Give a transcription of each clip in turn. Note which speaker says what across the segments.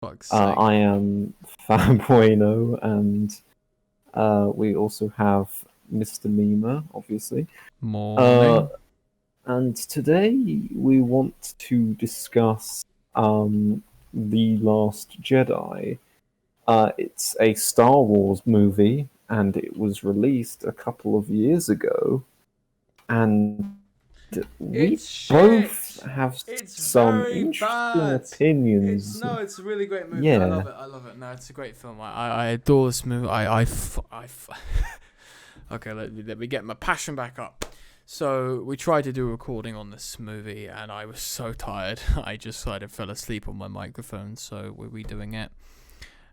Speaker 1: Fuck's sake.
Speaker 2: I am Fanbueno, and we also have Mr. Mima, obviously. Uh,
Speaker 1: Morning.
Speaker 2: and today we want to discuss The Last Jedi. It's a Star Wars movie, and it was released a couple of years ago. And we
Speaker 1: It's
Speaker 2: both
Speaker 1: shit.
Speaker 2: have
Speaker 1: It's
Speaker 2: some
Speaker 1: very
Speaker 2: interesting
Speaker 1: bad. It's
Speaker 2: opinions.
Speaker 1: no, it's a really great movie. I love
Speaker 2: Yeah,
Speaker 1: it. I love it. No, it's a great film. I adore this movie. Okay, let me get my passion back up. So we tried to do a recording on this movie, and I was so tired. I just kind of fell asleep on my microphone. So we're redoing it.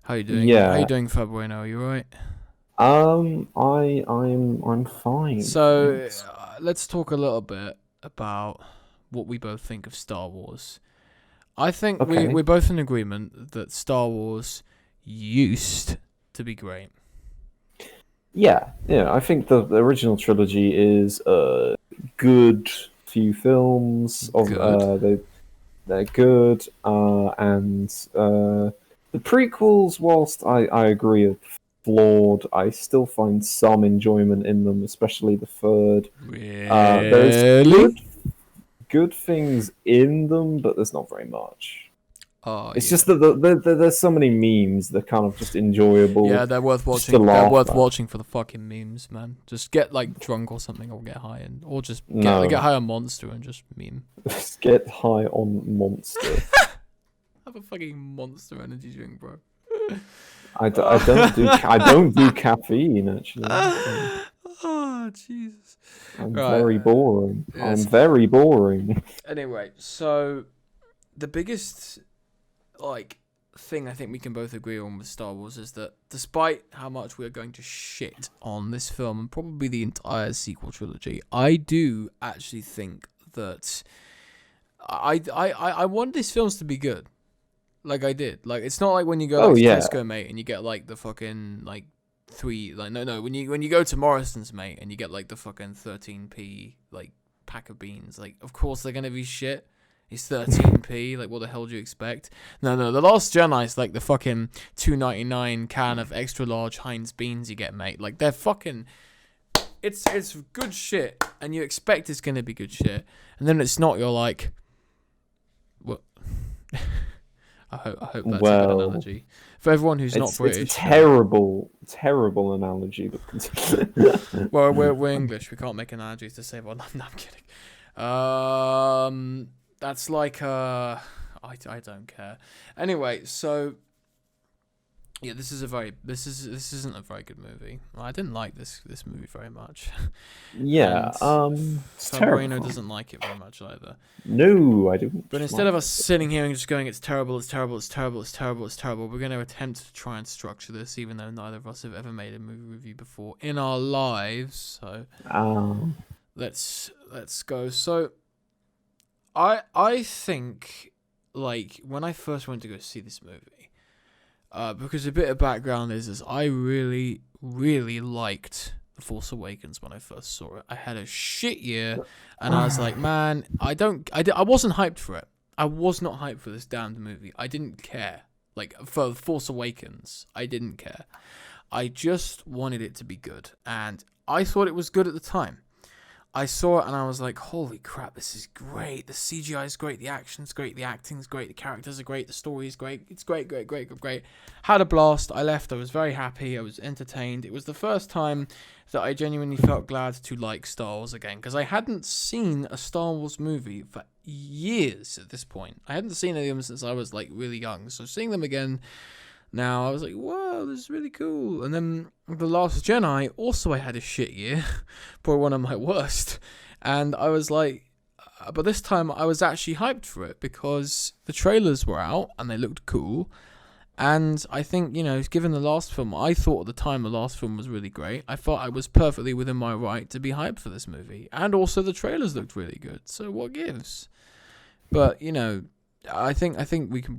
Speaker 1: How you doing? How you
Speaker 2: yeah.
Speaker 1: doing, Fabueno? You alright?
Speaker 2: I'm fine,
Speaker 1: So
Speaker 2: thanks.
Speaker 1: let's talk a little bit about what we both think of Star Wars. I think
Speaker 2: Okay.
Speaker 1: we're both in agreement that Star Wars used to be great.
Speaker 2: Yeah. I think the original trilogy is a good few films.
Speaker 1: Good.
Speaker 2: They're good. And the prequels, whilst I agree are flawed, I still find some enjoyment in them, especially the third. There's
Speaker 1: Really?
Speaker 2: good things in them, but there's not very much.
Speaker 1: Oh
Speaker 2: It's just
Speaker 1: yeah.
Speaker 2: that there's so many memes that kind of just
Speaker 1: Yeah,
Speaker 2: enjoyable,
Speaker 1: they're worth
Speaker 2: just to
Speaker 1: watching. They're
Speaker 2: laugh
Speaker 1: worth
Speaker 2: at.
Speaker 1: watching for the fucking memes, man. Just get like drunk or something, or get high, or just get
Speaker 2: No,
Speaker 1: high on Monster and just meme.
Speaker 2: just get high on Monster.
Speaker 1: Have a fucking Monster energy drink, bro.
Speaker 2: I don't do caffeine actually.
Speaker 1: Oh Jesus!
Speaker 2: I'm
Speaker 1: Right.
Speaker 2: very boring. I'm
Speaker 1: Yes.
Speaker 2: very boring.
Speaker 1: Anyway, so the biggest like thing I think we can both agree on with Star Wars is that despite how much we are going to shit on this film and probably the entire sequel trilogy, I do actually think that I want these films to be good. Like I did. Like it's not like when you go
Speaker 2: Oh
Speaker 1: like to
Speaker 2: yeah.
Speaker 1: Tesco, mate, and you get like the fucking like three like no when you go to Morrison's, mate, and you get like the fucking 13p like pack of beans, like of course they're gonna be shit. It's 13p. Like what the hell do you expect? No, the Last Jedi is like the fucking 2.99 can of extra large Heinz beans you get, mate. Like they're fucking. It's good shit, and you expect it's gonna be good shit, and then it's not. You're like, what? I hope that's a good
Speaker 2: Well,
Speaker 1: analogy for everyone who's not
Speaker 2: it's a
Speaker 1: British.
Speaker 2: terrible analogy, but
Speaker 1: Well, we're English. We can't make analogies to save our. No, I'm kidding. That's like I don't care. Anyway, so yeah, this isn't a very good movie. Well, I didn't like this movie very much,
Speaker 2: yeah.
Speaker 1: and
Speaker 2: It's
Speaker 1: Fabrino
Speaker 2: terrifying.
Speaker 1: doesn't like it very much either.
Speaker 2: No, I don't
Speaker 1: But instead
Speaker 2: like
Speaker 1: of us
Speaker 2: it.
Speaker 1: sitting here and just going, it's terrible, it's terrible, it's terrible, it's terrible, it's terrible, we're going to attempt to try and structure this, even though neither of us have ever made a movie review before in our lives. So
Speaker 2: Um,
Speaker 1: let's go. So I think like when I first went to go see this movie, because a bit of background is I really liked The Force Awakens when I first saw it. I had a shit year, and I was like, man, I wasn't hyped for it. I was not hyped for this damned movie. I didn't care. Like for The Force Awakens, I didn't care. I just wanted it to be good, and I thought it was good at the time. I saw it and I was like, holy crap, this is great. The CGI is great, the action's great, the acting's great, the characters are great, the story's great. It's great. Had a blast. I left. I was very happy. I was entertained. It was the first time that I genuinely felt glad to like Star Wars again, because I hadn't seen a Star Wars movie for years at this point. I hadn't seen any of them since I was like really young. So seeing them again now, I was like, whoa, this is really cool. And then The Last Jedi, also I had a shit year, probably one of my worst. And I was like, but this time I was actually hyped for it because the trailers were out and they looked cool. And I think, given the last film, I thought at the time the last film was really great. I thought I was perfectly within my right to be hyped for this movie. And also the trailers looked really good. So what gives? But, we're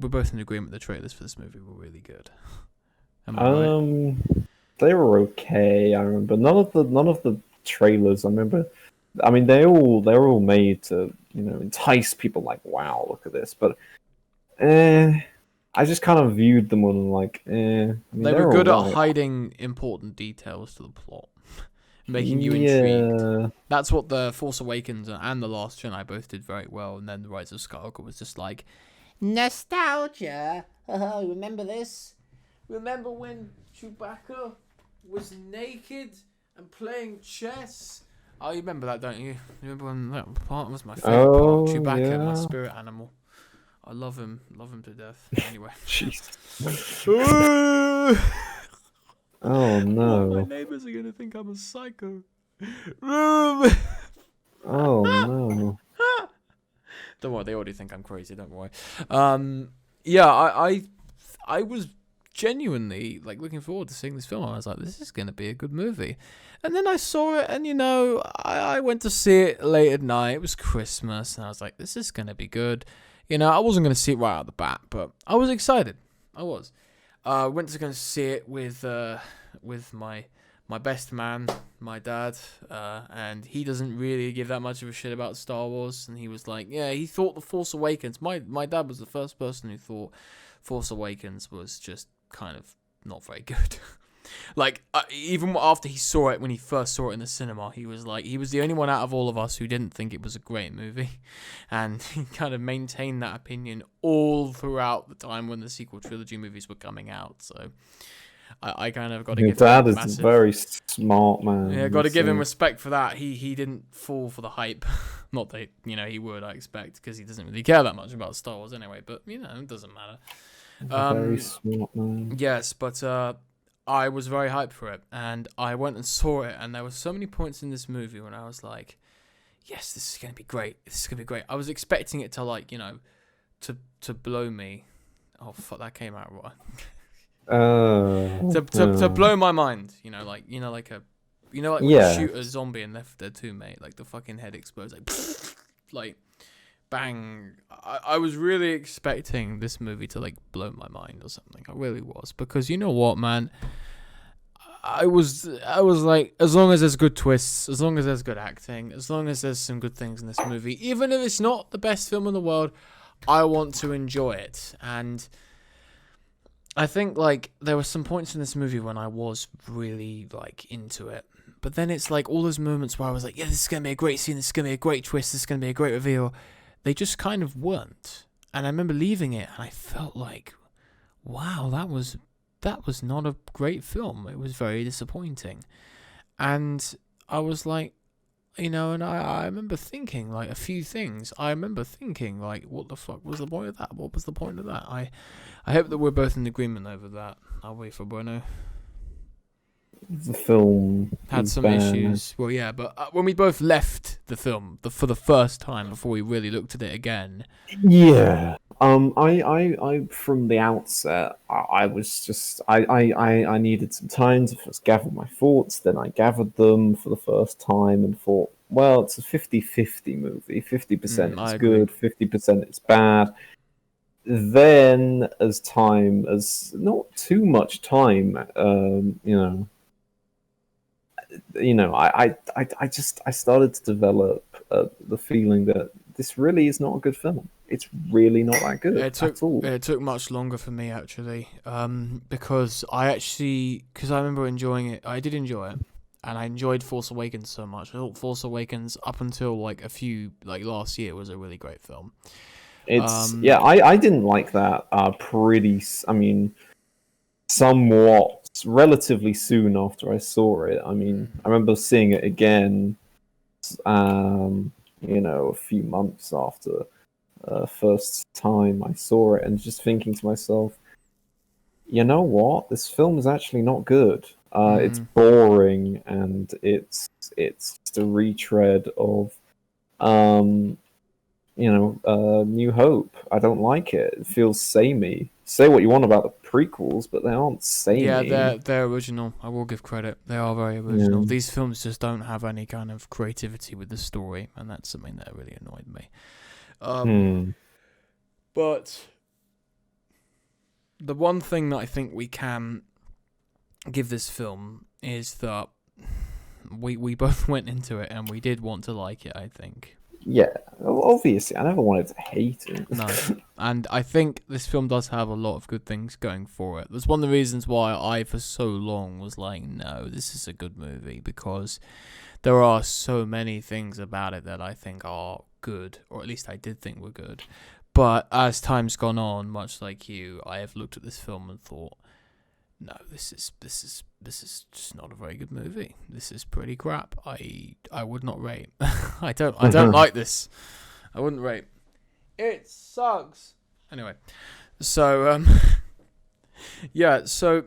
Speaker 1: both in agreement the trailers for this movie were really good. Am I right?
Speaker 2: um, they were okay. I remember none of the trailers. I remember. I mean, they're all made to entice people. Like, wow, look at this. But eh, I just kind of viewed them on like, I mean,
Speaker 1: They were
Speaker 2: they're
Speaker 1: good at
Speaker 2: alright.
Speaker 1: hiding important details to the plot, making you intrigued.
Speaker 2: Yeah.
Speaker 1: That's what the Force Awakens and the Last Jedi both did very well. And then the Rise of Skywalker was just like nostalgia. Remember this? Remember when Chewbacca was naked and playing chess? Oh, you remember that, don't you? You remember when that part was my favorite part? Chewbacca, my
Speaker 2: Yeah.
Speaker 1: spirit animal. I love him to death. Anyway.
Speaker 2: Jeez.
Speaker 1: Oh,
Speaker 2: Oh
Speaker 1: my
Speaker 2: no.
Speaker 1: neighbors are gonna think I'm a psycho.
Speaker 2: Oh no.
Speaker 1: Don't worry, they already think I'm crazy. Don't worry. Yeah, I was genuinely like looking forward to seeing this film. I was like, this is gonna be a good movie. And then I saw it, and I went to see it late at night. It was Christmas, and I was like, this is gonna be good. I wasn't gonna see it right out the bat, but I was excited. I was. Went to go see it with my best man, my dad, and he doesn't really give that much of a shit about Star Wars. And he was like, yeah, he thought The Force Awakens. My dad was the first person who thought Force Awakens was just kind of not very good. Like, even after he saw it, when he first saw it in the cinema, he was the only one out of all of us who didn't think it was a great movie. And he kind of maintained that opinion all throughout the time when the sequel trilogy movies were coming out. So I kind of got to
Speaker 2: Your
Speaker 1: give him
Speaker 2: dad is
Speaker 1: massive...
Speaker 2: a very smart man.
Speaker 1: Yeah, got to give him respect for that. He didn't fall for the hype. Not that, he would, I expect, because he doesn't really care that much about Star Wars anyway. But, it doesn't matter.
Speaker 2: Very smart man.
Speaker 1: Yes, but I was very hyped for it, and I went and saw it, and there were so many points in this movie when I was like, yes, this is going to be great. This is going to be great. I was expecting it to, like, to blow me. Oh, fuck, that came out right. To blow my mind, when you shoot a zombie in Left 4 Dead 2, mate, like the fucking head explodes, like bang. I was really expecting this movie to like blow my mind or something. I really was, because you know what, man, I was like, as long as there's good twists, as long as there's good acting, as long as there's some good things in this movie, even if it's not the best film in the world, I want to enjoy it. And I think, like, there were some points in this movie when I was really, like, into it. But then it's, like, all those moments where I was like, yeah, this is going to be a great scene, this is going to be a great twist, this is going to be a great reveal. They just kind of weren't. And I remember leaving it, and I felt like, wow, that was not a great film. It was very disappointing. And I was like, and I remember thinking, like, a few things. I remember thinking, like, what the fuck was the point of that? What was the point of that? I hope that we're both in agreement over that. I'll wait for Bruno.
Speaker 2: The film
Speaker 1: Had some
Speaker 2: bad.
Speaker 1: issues. Well, yeah, but when we both left the film for the first time before we really looked at it again.
Speaker 2: Yeah. I from the outset, I was just, I needed some time to first gather my thoughts. Then I gathered them for the first time and thought, well, it's a 50-50 movie. 50% is good, 50% is bad. Then, as not too much time, I started to develop the feeling that this really is not a good film. It's really not that good at all.
Speaker 1: It took much longer for me, actually, because I remember enjoying it. I did enjoy it, and I enjoyed Force Awakens so much. I thought Force Awakens, up until like last year, was a really great film.
Speaker 2: I didn't like that. Somewhat relatively soon after I saw it. I mean, I remember seeing it again, a few months after first time I saw it, and just thinking to myself, you know what? This film is actually not good. It's boring, and it's just a retread of, New Hope. I don't like it. It feels samey. Say what you want about the prequels, but they aren't samey.
Speaker 1: Yeah, they're original. I will give credit. They are very original. Yeah. These films just don't have any kind of creativity with the story, and that's something that really annoyed me. But the one thing that I think we can give this film is that we both went into it and we did want to like it, I think.
Speaker 2: Yeah, obviously, I never wanted to hate it.
Speaker 1: No. And I think this film does have a lot of good things going for it. That's one of the reasons why I, for so long, was like, no, this is a good movie, because there are so many things about it that I think are good, or at least I did think were good. But as time's gone on, much like you, I have looked at this film and thought, no, this is just not a very good movie. This is pretty crap. I would not rate. I don't like this. I wouldn't rate. It sucks. Anyway, so yeah, so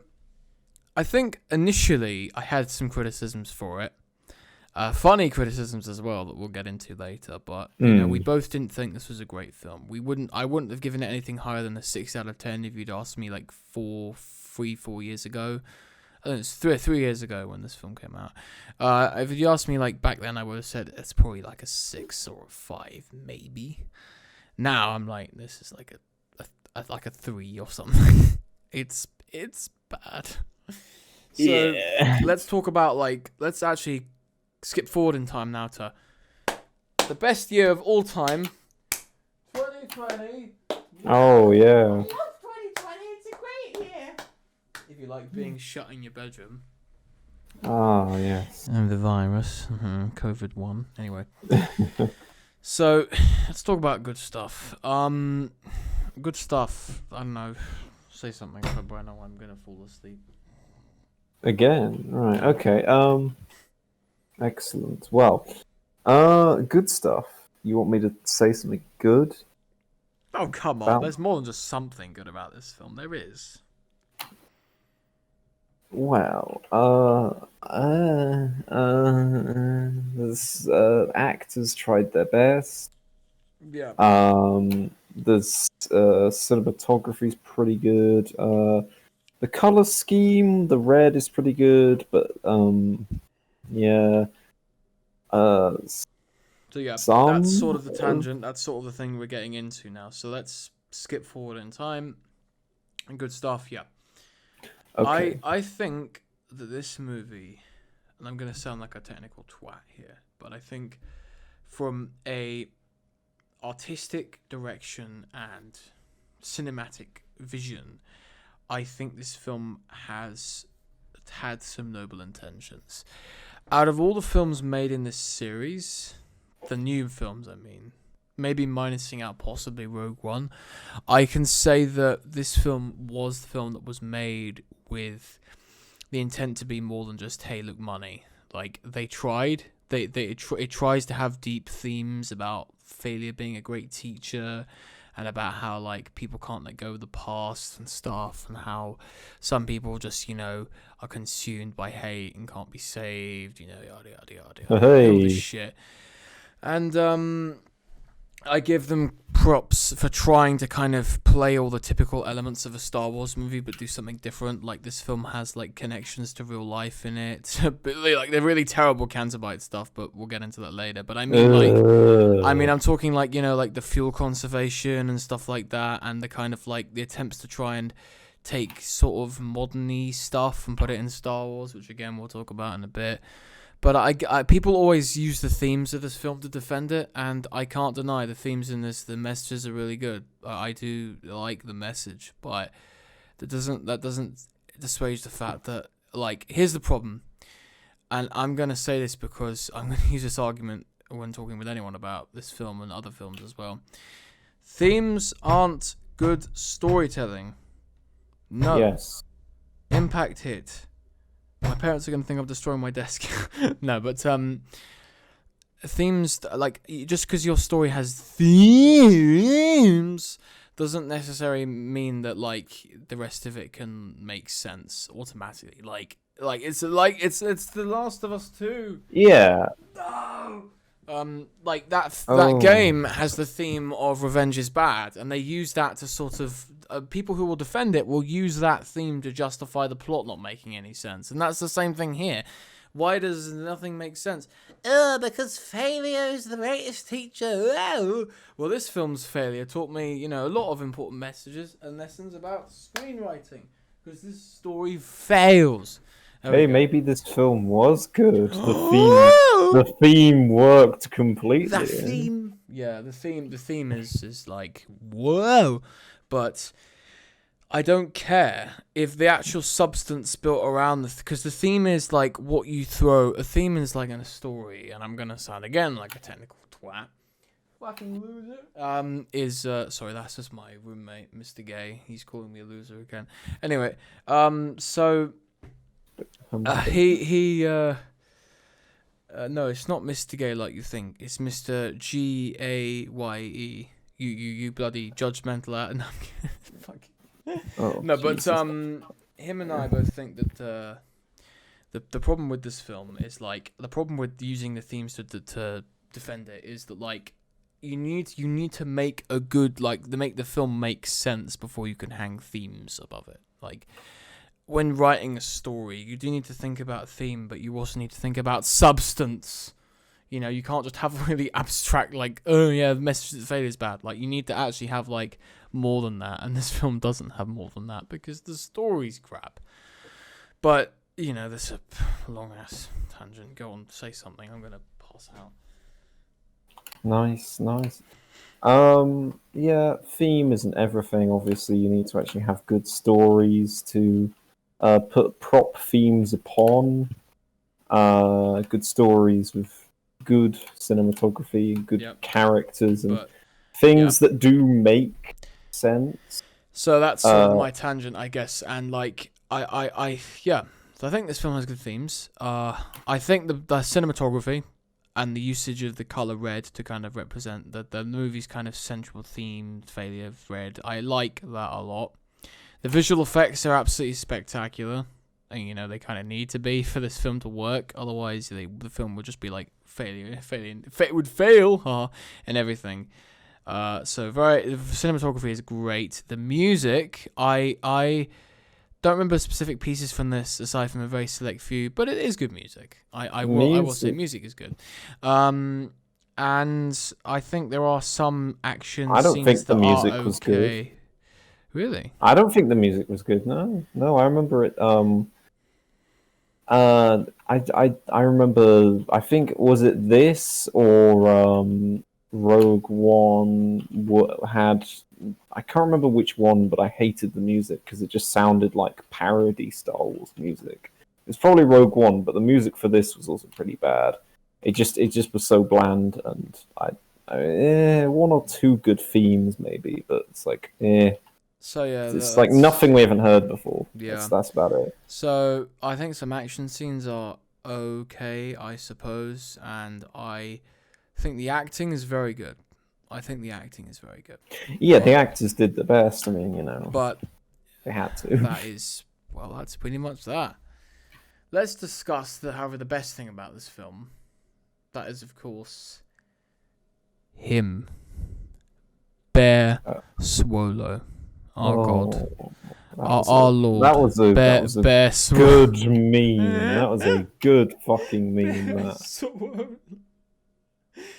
Speaker 1: I think initially I had some criticisms for it. Funny criticisms as well that we'll get into later, but you know, we both didn't think this was a great film. I wouldn't have given it anything higher than a 6 out of 10 if you'd asked me like 4 years ago. I think it's 3 years ago when this film came out. If you asked me like back then, I would have said it's probably like a 6 or a 5, maybe. Now I'm like, this is like a 3 or something. it's bad. So
Speaker 2: Yeah.
Speaker 1: let's talk about let's actually skip forward in time now to the best year of all time, 2020.
Speaker 2: Oh yeah.
Speaker 1: I love 2020. It's a great year. If you like being shut in your bedroom.
Speaker 2: Oh yes.
Speaker 1: And the virus, COVID-1. Anyway, so let's talk about good stuff. Good stuff. I don't know. Say something, but I know I'm gonna fall asleep.
Speaker 2: Again, right? Okay. Excellent. Well, good stuff. You want me to say something good?
Speaker 1: Oh come on!
Speaker 2: About-
Speaker 1: There's more than just something good about this film. There is.
Speaker 2: Well, the actors tried their best.
Speaker 1: Yeah.
Speaker 2: The cinematography is pretty good. The color scheme, the red is pretty good, but yeah.
Speaker 1: So yeah,
Speaker 2: Some
Speaker 1: that's sort of the tangent. That's sort of the thing we're getting into now. So let's skip forward in time. And good stuff. Yeah.
Speaker 2: Okay.
Speaker 1: I think that this movie, and I'm gonna sound like a technical twat here, but I think from a artistic direction and cinematic vision, I think this film has had some noble intentions. Out of all the films made in this series, the new films, I mean, maybe minusing out possibly Rogue One, I can say that this film was the film that was made with the intent to be more than just, hey, look, money. Like, they tried. It tries to have deep themes about failure being a great teacher, and about how like people can't let go of the past and stuff, and how some people just, you know, are consumed by hate and can't be saved, you know, yada yada yada, all this shit. And I give them props for trying to kind of play all the typical elements of a Star Wars movie, but do something different. Like, this film has like connections to real life in it. But, like, they're really terrible Canterbite stuff, but we'll get into that later. But I mean, I'm talking like, you know, like the fuel conservation and stuff like that, and the kind of like the attempts to try and take sort of modern-y stuff and put it in Star Wars, which again we'll talk about in a bit. But I people always use the themes of this film to defend it, and I can't deny the themes in this. The messages are really good. I do like the message, but that doesn't dissuade the fact that, like, here's the problem, and I'm gonna say this because I'm gonna use this argument when talking with anyone about this film and other films as well. Themes aren't good storytelling. No.
Speaker 2: Yes.
Speaker 1: Impact hit. My parents are going to think I'm destroying my desk. No, but themes, like, just because your story has themes doesn't necessarily mean that, like, the rest of it can make sense automatically. Like it's The Last of Us 2.
Speaker 2: Yeah.
Speaker 1: No. Like that game has the theme of revenge is bad, and they use that to sort of people who will defend it will use that theme to justify the plot not making any sense, and that's the same thing here. Why does nothing make sense? Because failure is the greatest teacher. Oh. Well, this film's failure taught me, you know, a lot of important messages and lessons about screenwriting, because this story fails. There we
Speaker 2: Hey,
Speaker 1: go.
Speaker 2: maybe this film was good. The theme worked
Speaker 1: The
Speaker 2: completely.
Speaker 1: theme, yeah, the theme is like whoa, but I don't care if the actual substance built around because the theme is like what you throw. A theme is like in a story, and I'm gonna sound again like a technical twat. Fucking loser. Is sorry, that's just my roommate, Mr. Gay. He's calling me a loser again. Anyway, so he no, it's not Mr. Gay like you think. It's Mr. Gaye. You bloody judgmental out. No, fuck.
Speaker 2: Oh,
Speaker 1: No, but
Speaker 2: Jesus.
Speaker 1: him and I both think that the problem with this film is like the problem with using the themes to defend it is that like you need to make a good make the film make sense before you can hang themes above it. Like when writing a story, you do need to think about theme, but you also need to think about substance. You know, you can't just have really abstract like, oh yeah, the message that failure is bad. Like you need to actually have like more than that, and this film doesn't have more than that because the story's crap. But you know, there's a long ass tangent. Go on, say something. I'm gonna pass out.
Speaker 2: Nice. Yeah, theme isn't everything. Obviously, you need to actually have good stories to put prop themes upon. Good stories with good cinematography, good
Speaker 1: Yep.
Speaker 2: characters, and
Speaker 1: But yeah.
Speaker 2: things that do make sense.
Speaker 1: So that's sort of my tangent, I guess. And like, yeah. So I think this film has good themes. I think the cinematography and the usage of the color red to kind of represent the movie's kind of central theme, failure of red. I like that a lot. The visual effects are absolutely spectacular. And, you know, they kind of need to be for this film to work. Otherwise, the film would just be like it would fail, and everything. So the cinematography is great. The music, I don't remember specific pieces from this aside from a very select few, but it is good music. I will say music is good. And I think there are some action
Speaker 2: I don't
Speaker 1: scenes
Speaker 2: think the
Speaker 1: that are
Speaker 2: music was good.
Speaker 1: okay. Really?
Speaker 2: I don't think the music was good. No, I remember it. I remember. I think was it this or Rogue One had. I can't remember which one, but I hated the music because it just sounded like parody Star Wars music. It's probably Rogue One, but the music for this was also pretty bad. It just was so bland, and one or two good themes maybe, but it's like
Speaker 1: So yeah,
Speaker 2: it's like nothing we haven't heard before.
Speaker 1: Yeah.
Speaker 2: That's about it.
Speaker 1: So I think some action scenes are okay, I suppose, and I think the acting is very good.
Speaker 2: Yeah, the
Speaker 1: But
Speaker 2: actors did the best. I mean,
Speaker 1: but
Speaker 2: they had to.
Speaker 1: that's pretty much that. Let's discuss however the best thing about this film. That is, of course, him, Bear Swallow. Our God. Our Lord.
Speaker 2: That was a
Speaker 1: Bear
Speaker 2: good meme. That was a good fucking meme.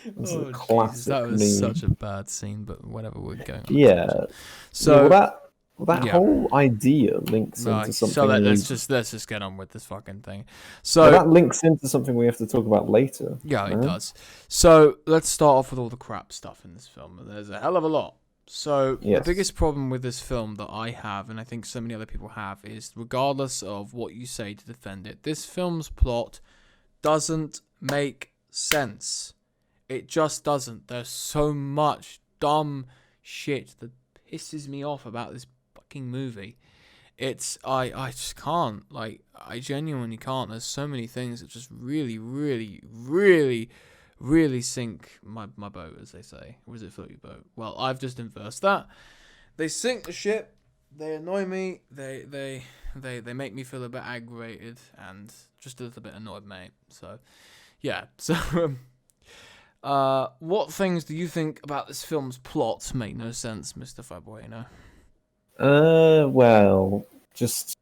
Speaker 2: That was a classic
Speaker 1: Jesus, that was
Speaker 2: meme.
Speaker 1: such a bad scene, but whatever, we're going on.
Speaker 2: Yeah.
Speaker 1: So
Speaker 2: that whole idea links into something.
Speaker 1: So let's just get on with this fucking thing. So
Speaker 2: that links into something we have to talk about later.
Speaker 1: Yeah, it does. So let's start off with all the crap stuff in this film. There's a hell of a lot. So the biggest problem with this film that I have, and I think so many other people have, is regardless of what you say to defend it, this film's plot doesn't make sense. It just doesn't. There's so much dumb shit that pisses me off about this fucking movie. I just can't. Like, I genuinely can't. There's so many things that just really, really, really, really sink my boat, as they say. Or is it float your boat? Well, I've just inversed that. They sink the ship. They annoy me. They make me feel a bit aggravated and just a little bit annoyed, mate. So, yeah. So, what things do you think about this film's plot make no sense, Mr. Fabueno?
Speaker 2: Well, just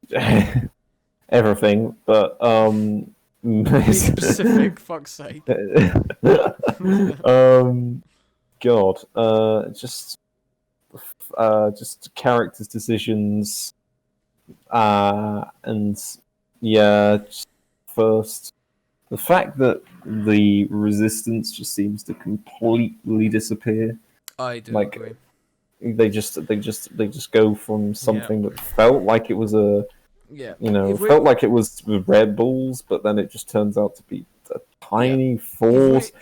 Speaker 2: everything, but
Speaker 1: Be specific, fuck's sake.
Speaker 2: God, just characters' decisions, and Yeah, just first, the fact that the resistance just seems to completely disappear.
Speaker 1: I do
Speaker 2: Like
Speaker 1: agree.
Speaker 2: they just go from
Speaker 1: Yeah,
Speaker 2: something that felt like it was
Speaker 1: yeah. If we
Speaker 2: felt like it was the rebels, but then it just turns out to be a
Speaker 1: yeah,
Speaker 2: tiny force.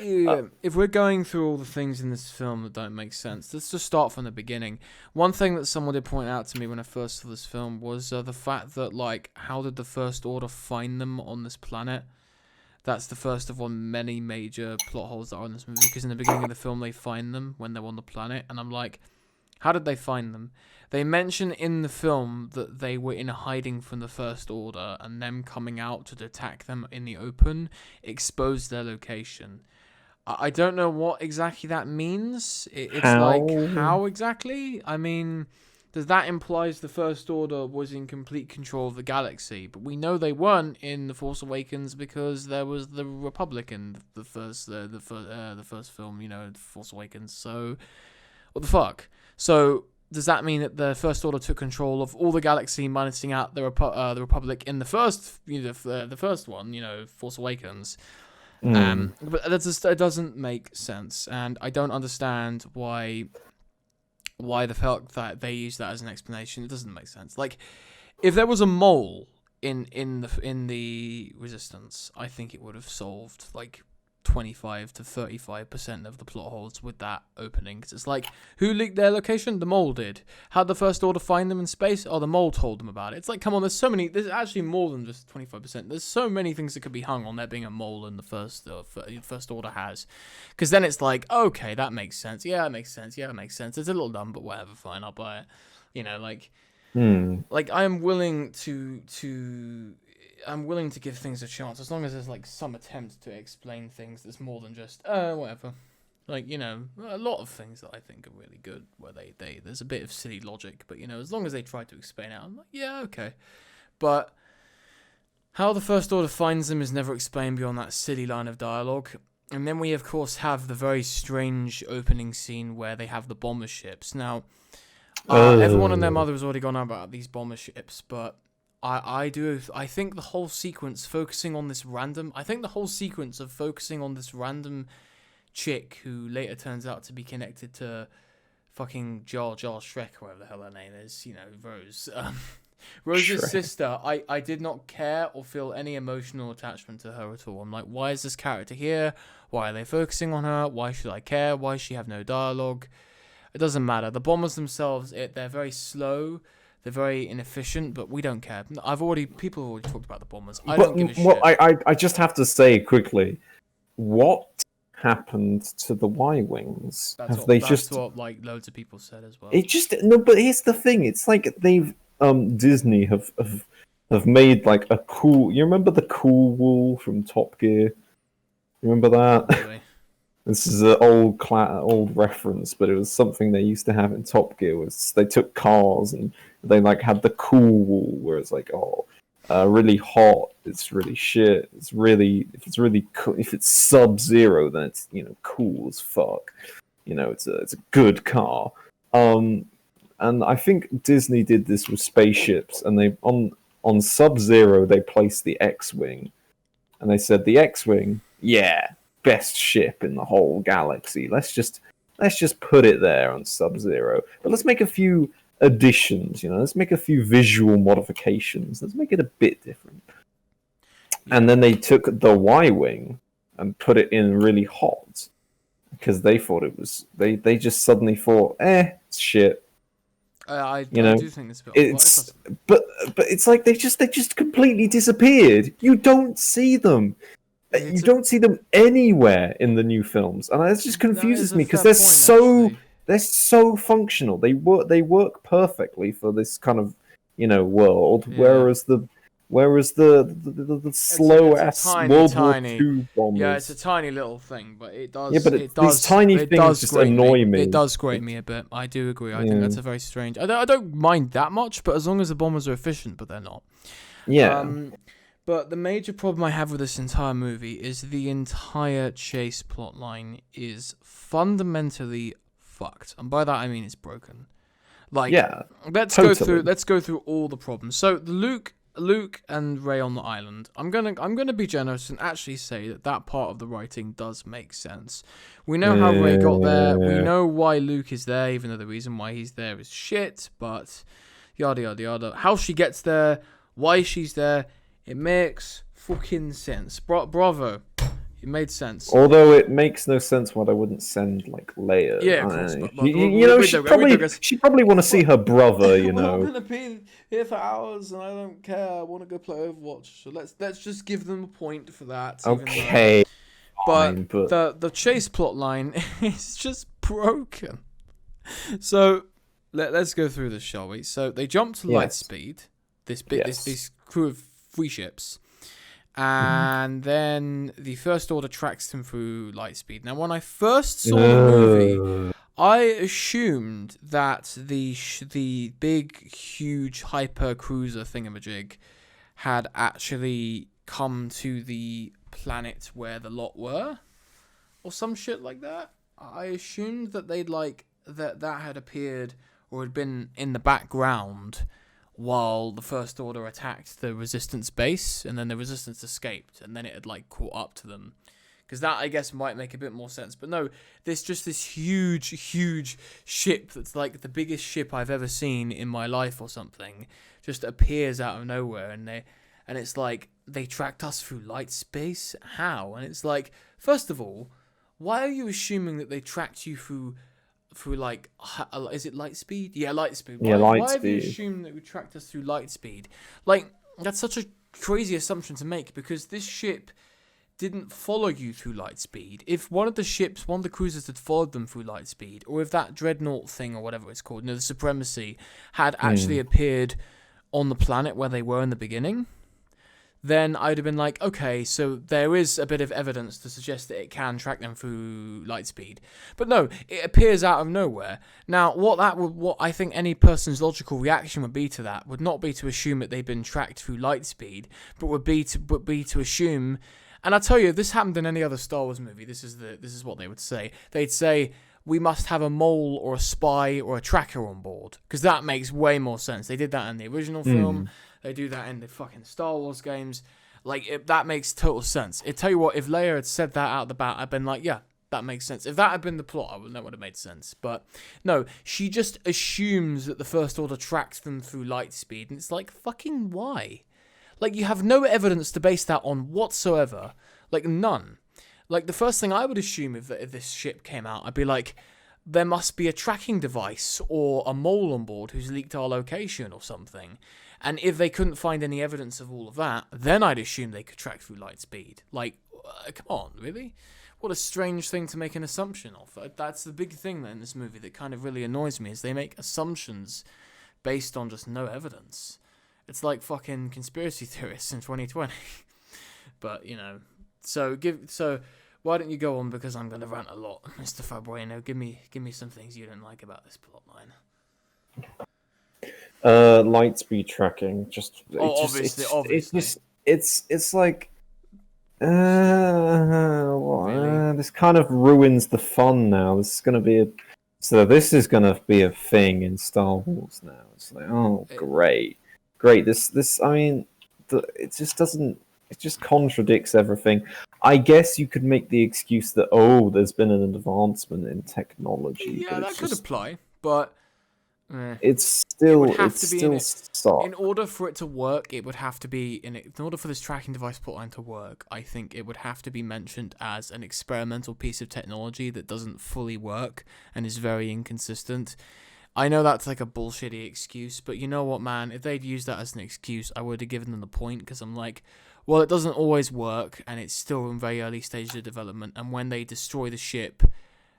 Speaker 1: if we're going through all the things in this film that don't make sense, let's just start from the beginning. One thing that someone did point out to me when I first saw this film was the fact that, like, how did the First Order find them on this planet? That's the first of one many major plot holes that are in this movie, because in the beginning of the film they find them when they're on the planet, and I'm like, how did they find them? They mention in the film that they were in hiding from the First Order, and them coming out to attack them in the open exposed their location. I don't know what exactly that means. It's like,
Speaker 2: How?
Speaker 1: how exactly? I mean, does that implies the First Order was in complete control of the galaxy? But we know they weren't in The Force Awakens, because there was the Republic in the first film, The Force Awakens. So what the fuck? So does that mean that the First Order took control of all the galaxy, minusing out the Republic in the first, the first one, Force Awakens?
Speaker 2: Mm.
Speaker 1: But it doesn't make sense, and I don't understand why the fact that they use that as an explanation. It doesn't make sense. Like, if there was a mole in the Resistance, I think it would have solved like 25 to 35% of the plot holes with that opening. Because it's like, who leaked their location? The mole did. How'd the First Order find them in space? Oh, the mole told them about it. It's like, come on, there's actually more than just 25%. There's so many things that could be hung on there being a mole in the First Order has. Because then it's like, okay, that makes sense. Yeah, it makes sense. Yeah, it makes sense. It's a little dumb, but whatever, fine, I'll buy it.
Speaker 2: Hmm.
Speaker 1: Like, I am willing to I'm willing to give things a chance, as long as there's like some attempt to explain things that's more than just whatever. Like, a lot of things that I think are really good where there's a bit of silly logic, but as long as they try to explain it, I'm like, yeah, okay. But how the First Order finds them is never explained beyond that silly line of dialogue. And then we of course have the very strange opening scene where they have the bomber ships. Now, everyone and their mother has already gone on about these bomber ships, but I think the whole sequence focusing on this random chick who later turns out to be connected to fucking Jar Jar Shrek, or whatever the hell her name is, Rose. Rose's
Speaker 2: Shrek.
Speaker 1: sister, I did not care or feel any emotional attachment to her at all. I'm like, why is this character here? Why are they focusing on her? Why should I care? Why does she have no dialogue? It doesn't matter. The bombers themselves, they're very slow. They're very inefficient, but we don't care. People have already talked about the bombers. I don't give a shit.
Speaker 2: I just have to say quickly, what happened to the Y-wings?
Speaker 1: That's what like loads of people said as well.
Speaker 2: It just no, but here's the thing. It's like they've Disney have made like a cool. You remember the cool wool from Top Gear? Remember that?
Speaker 1: Really?
Speaker 2: This is an old reference, but it was something they used to have in Top Gear. Was they took cars and they like had the cool wool, where it's like, really hot, it's really shit. If it's Sub-Zero, then it's cool as fuck. It's a good car. And I think Disney did this with spaceships, and they on Sub-Zero they placed the X-wing, and they said the X-wing, yeah, best ship in the whole galaxy. Let's just put it there on Sub-Zero, but let's make a few additions. Let's make a few visual modifications. Let's make it a bit different. Yeah. And then they took the Y-wing and put it in really hot because they thought it was. They just suddenly thought, it's shit.
Speaker 1: I do think
Speaker 2: it's but it's like they just completely disappeared. You don't see them. You don't see them anywhere in the new films, and it just confuses me because they're so functional. They work perfectly for this kind of world. Yeah. Whereas the slow ass World War II bombers.
Speaker 1: Yeah, it's a tiny little thing, but it does.
Speaker 2: Yeah, but these tiny things just annoy me.
Speaker 1: It does grate me a bit. I do agree. I think that's a very strange. I don't mind that much, but as long as the bombers are efficient, but they're not.
Speaker 2: Yeah.
Speaker 1: But the major problem I have with this entire movie is the entire chase plotline is fundamentally fucked, and by that I mean it's broken. Like,
Speaker 2: yeah,
Speaker 1: let's go through all the problems. So the Luke Luke and Rey on the island. I'm gonna be generous and actually say that part of the writing does make sense. We know how Rey got there. We know why Luke is there, even though the reason why he's there is shit. But yada yada yada. How she gets there, why she's there, it makes fucking sense. Bravo. It made sense.
Speaker 2: Although it makes no sense why they wouldn't send like Leia.
Speaker 1: Yeah, of course.
Speaker 2: She'd probably want to see her brother. You know.
Speaker 1: I'm gonna be here for hours and I don't care. I want to go play Overwatch. So let's just give them a point for that.
Speaker 2: Okay.
Speaker 1: But the chase plot line is just broken. So let's go through this, shall we? So they jump to Lightspeed. This crew of 3 ships. And then the First Order tracks them through Lightspeed. Now, when I first saw the movie, I assumed that the big, huge hyper cruiser thingamajig had actually come to the planet where the lot were, or some shit like that. I assumed that they'd that had appeared or had been in the background while the First Order attacked the Resistance base, and then the Resistance escaped, and then it had caught up to them. Because that, I guess, might make a bit more sense. But no, there's just this huge, huge ship that's the biggest ship I've ever seen in my life or something, just appears out of nowhere, and it's they tracked us through light space? How? And it's first of all, why are you assuming that they tracked you through is it light speed? Yeah, light speed. Why have you assumed that we tracked us through light speed? That's such a crazy assumption to make, because this ship didn't follow you through light speed. If one of the cruisers had followed them through light speed, or if that dreadnought thing or whatever it's called, the Supremacy, had actually appeared on the planet where they were in the beginning, then I'd have been okay, so there is a bit of evidence to suggest that it can track them through light speed. But no, it appears out of nowhere. Now, what I think any person's logical reaction would be to that would not be to assume that they've been tracked through light speed, but would be to assume. And I tell you, if this happened in any other Star Wars movie, this is what they would say. They'd say, we must have a mole or a spy or a tracker on board, because that makes way more sense. They did that in the original film. They do that in the fucking Star Wars games. That makes total sense. I tell you what, if Leia had said that out the bat, I'd been yeah, that makes sense. If that had been the plot, that would have made sense. But no, she just assumes that the First Order tracks them through light speed, and it's fucking why? You have no evidence to base that on whatsoever. None. The first thing I would assume if this ship came out, I'd be there must be a tracking device or a mole on board who's leaked our location or something. And if they couldn't find any evidence of all of that, then I'd assume they could track through light speed. Come on, really? What a strange thing to make an assumption of. That's the big thing in this movie that kind of really annoys me, is they make assumptions based on just no evidence. It's like fucking conspiracy theorists in 2020. But, so why don't you go on, because I'm going to rant a lot, Mr. Fabrano. Give me some things you don't like about this plotline.
Speaker 2: Lightspeed tracking. Obviously. This kind of ruins the fun now. This is going to be a thing in Star Wars now. It's great. It just contradicts everything. I guess you could make the excuse that there's been an advancement in technology.
Speaker 1: Yeah, that could apply, but
Speaker 2: it's still soft.
Speaker 1: In order for it to work, it would have to be in order for this tracking device plotline to work. I think it would have to be mentioned as an experimental piece of technology that doesn't fully work and is very inconsistent. I know that's a bullshitty excuse, but you know what, man? If they'd used that as an excuse, I would have given them the point, because I'm well, it doesn't always work, and it's still in very early stages of development, and when they destroy the ship,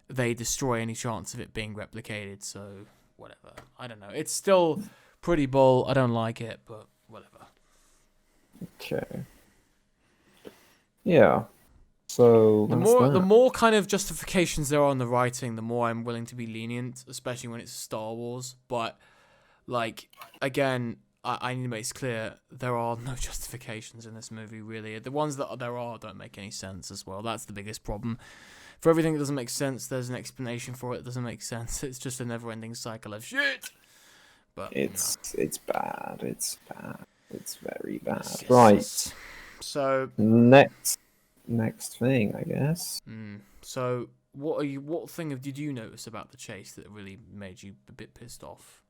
Speaker 1: they destroy any chance of it being replicated, so whatever. I don't know. It's still pretty bull. I don't like it, but whatever.
Speaker 2: Okay. Yeah. So
Speaker 1: the more kind of justifications there are in the writing, the more I'm willing to be lenient, especially when it's Star Wars. But again, I need to make it clear there are no justifications in this movie. Really, the ones that there are don't make any sense as well. That's the biggest problem. For everything that doesn't make sense, there's an explanation for it. It doesn't make sense. It's just a never-ending cycle of shit. But
Speaker 2: it's bad. It's bad. It's very bad.
Speaker 1: Yes, yes,
Speaker 2: Right.
Speaker 1: yes. So,
Speaker 2: Next thing, I guess.
Speaker 1: so what thing did you notice about the chase that really made you a bit pissed off?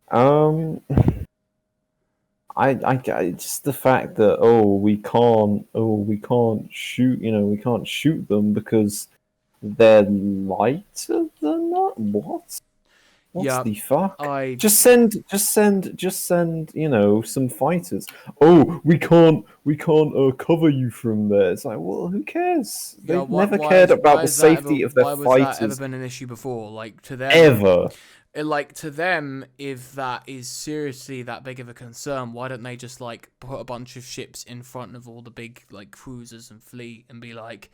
Speaker 2: Um, just the fact that we can't shoot, we can't shoot them because they're lighter than that. What's
Speaker 1: Yeah,
Speaker 2: the fuck?
Speaker 1: I
Speaker 2: Just send, some fighters. Oh, we can't cover you from there. It's like, well, who cares?
Speaker 1: yeah.
Speaker 2: They've never cared about the safety of their
Speaker 1: Why was that ever
Speaker 2: fighters
Speaker 1: been an issue before? Like to them,
Speaker 2: ever.
Speaker 1: if that is seriously that big of a concern, why don't they just like put a bunch of ships in front of all the big like cruisers and fleet and be like,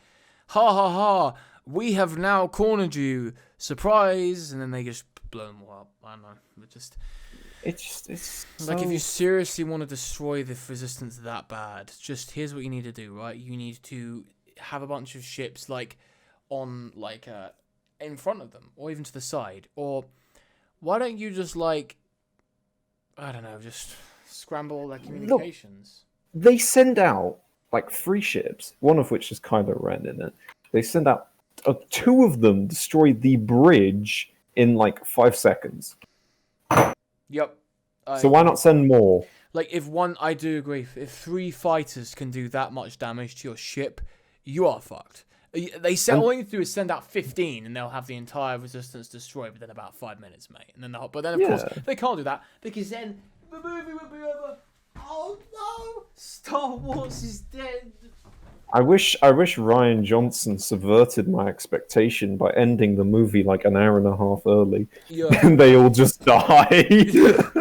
Speaker 1: ha ha ha, we have now cornered you, surprise, and then they just blow them all up. I don't know,
Speaker 2: It's
Speaker 1: like
Speaker 2: so...
Speaker 1: if you seriously want to destroy the resistance that bad, just here's what you need to do, right? You need to have a bunch of ships like on like in front of them, or even to the side, or why don't you just like, I don't know, just scramble all their communications?
Speaker 2: They send out like 3 ships, one of which is Kylo Ren in it. They send out 2 of them destroy the bridge in like 5 seconds.
Speaker 1: Yep.
Speaker 2: So why not send more?
Speaker 1: Like I do agree. If 3 fighters can do that much damage to your ship, you are fucked. All you need to do is send out 15, and they'll have the entire resistance destroyed within about 5 minutes, mate. And then but then of course they can't do that because then the movie would be over. Oh no! Star Wars is dead.
Speaker 2: I wish Ryan Johnson subverted my expectation by ending the movie like an hour and a half early, and they all just died. It's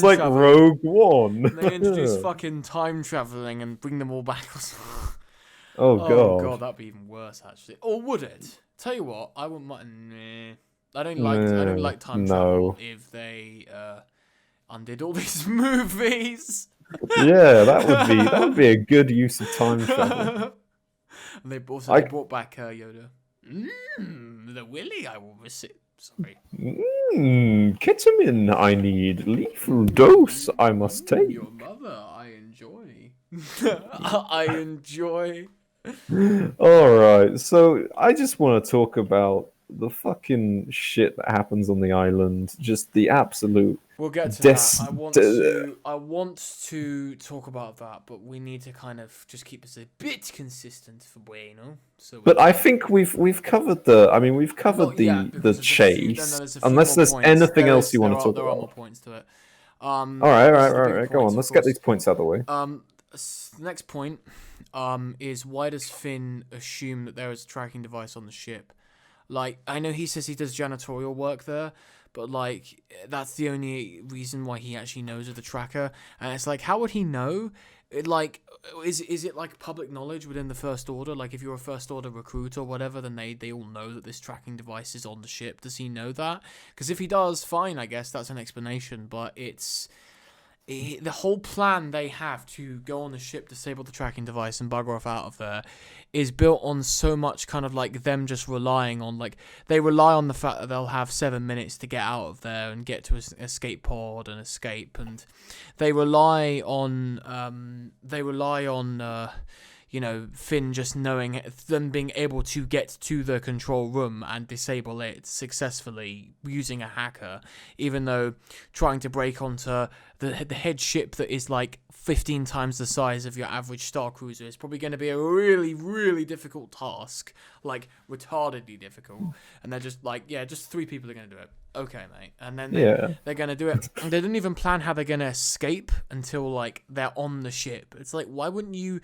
Speaker 2: like Rogue One.
Speaker 1: And they introduce fucking time traveling and bring them all back.
Speaker 2: Oh god.
Speaker 1: Oh god, that'd be even worse actually. Or would it? Tell you what, I wouldn't mind. I don't like time travel if they undid all these movies.
Speaker 2: Yeah, that would be a good use of time travel.
Speaker 1: And they brought back Yoda. The willy I will receive. Sorry.
Speaker 2: Ketamine I need. Lethal dose I must take.
Speaker 1: Your mother, I enjoy. I enjoy.
Speaker 2: Alright, so I just want to talk about the fucking shit that happens on the island. Just the absolute...
Speaker 1: We'll get to that. I want to talk about that, but we need to kind of just keep this a bit consistent for Bueno.
Speaker 2: But I think we've covered the chase. Unless there's anything else you want to talk about.
Speaker 1: There are more points to it.
Speaker 2: All right. Go on. Let's get these points out of the way.
Speaker 1: Next point is why does Finn assume that there is a tracking device on the ship? Like, I know he says he does janitorial work there, but like that's the only reason why he actually knows of the tracker. And it's like, how would he know? Like, is it like public knowledge within the First Order? Like, if you're a First Order recruit or whatever, then they all know that this tracking device is on the ship. Does he know that? Because if he does, fine, I guess that's an explanation. But the whole plan they have to go on the ship, disable the tracking device, and bugger off out of there is built on so much kind of like them just relying on, like, they rely on the fact that they'll have 7 minutes to get out of there and get to an escape pod and escape, and they rely on Finn just knowing, them being able to get to the control room and disable it successfully using a hacker, even though trying to break onto the head ship that is like 15 times the size of your average Star Cruiser is probably going to be a really, really difficult task, like retardedly difficult. And they're just like, yeah, just 3 people are going to do it. Okay, mate. And then they're going to do it. And they didn't even plan how they're going to escape until like they're on the ship. It's like, why wouldn't you...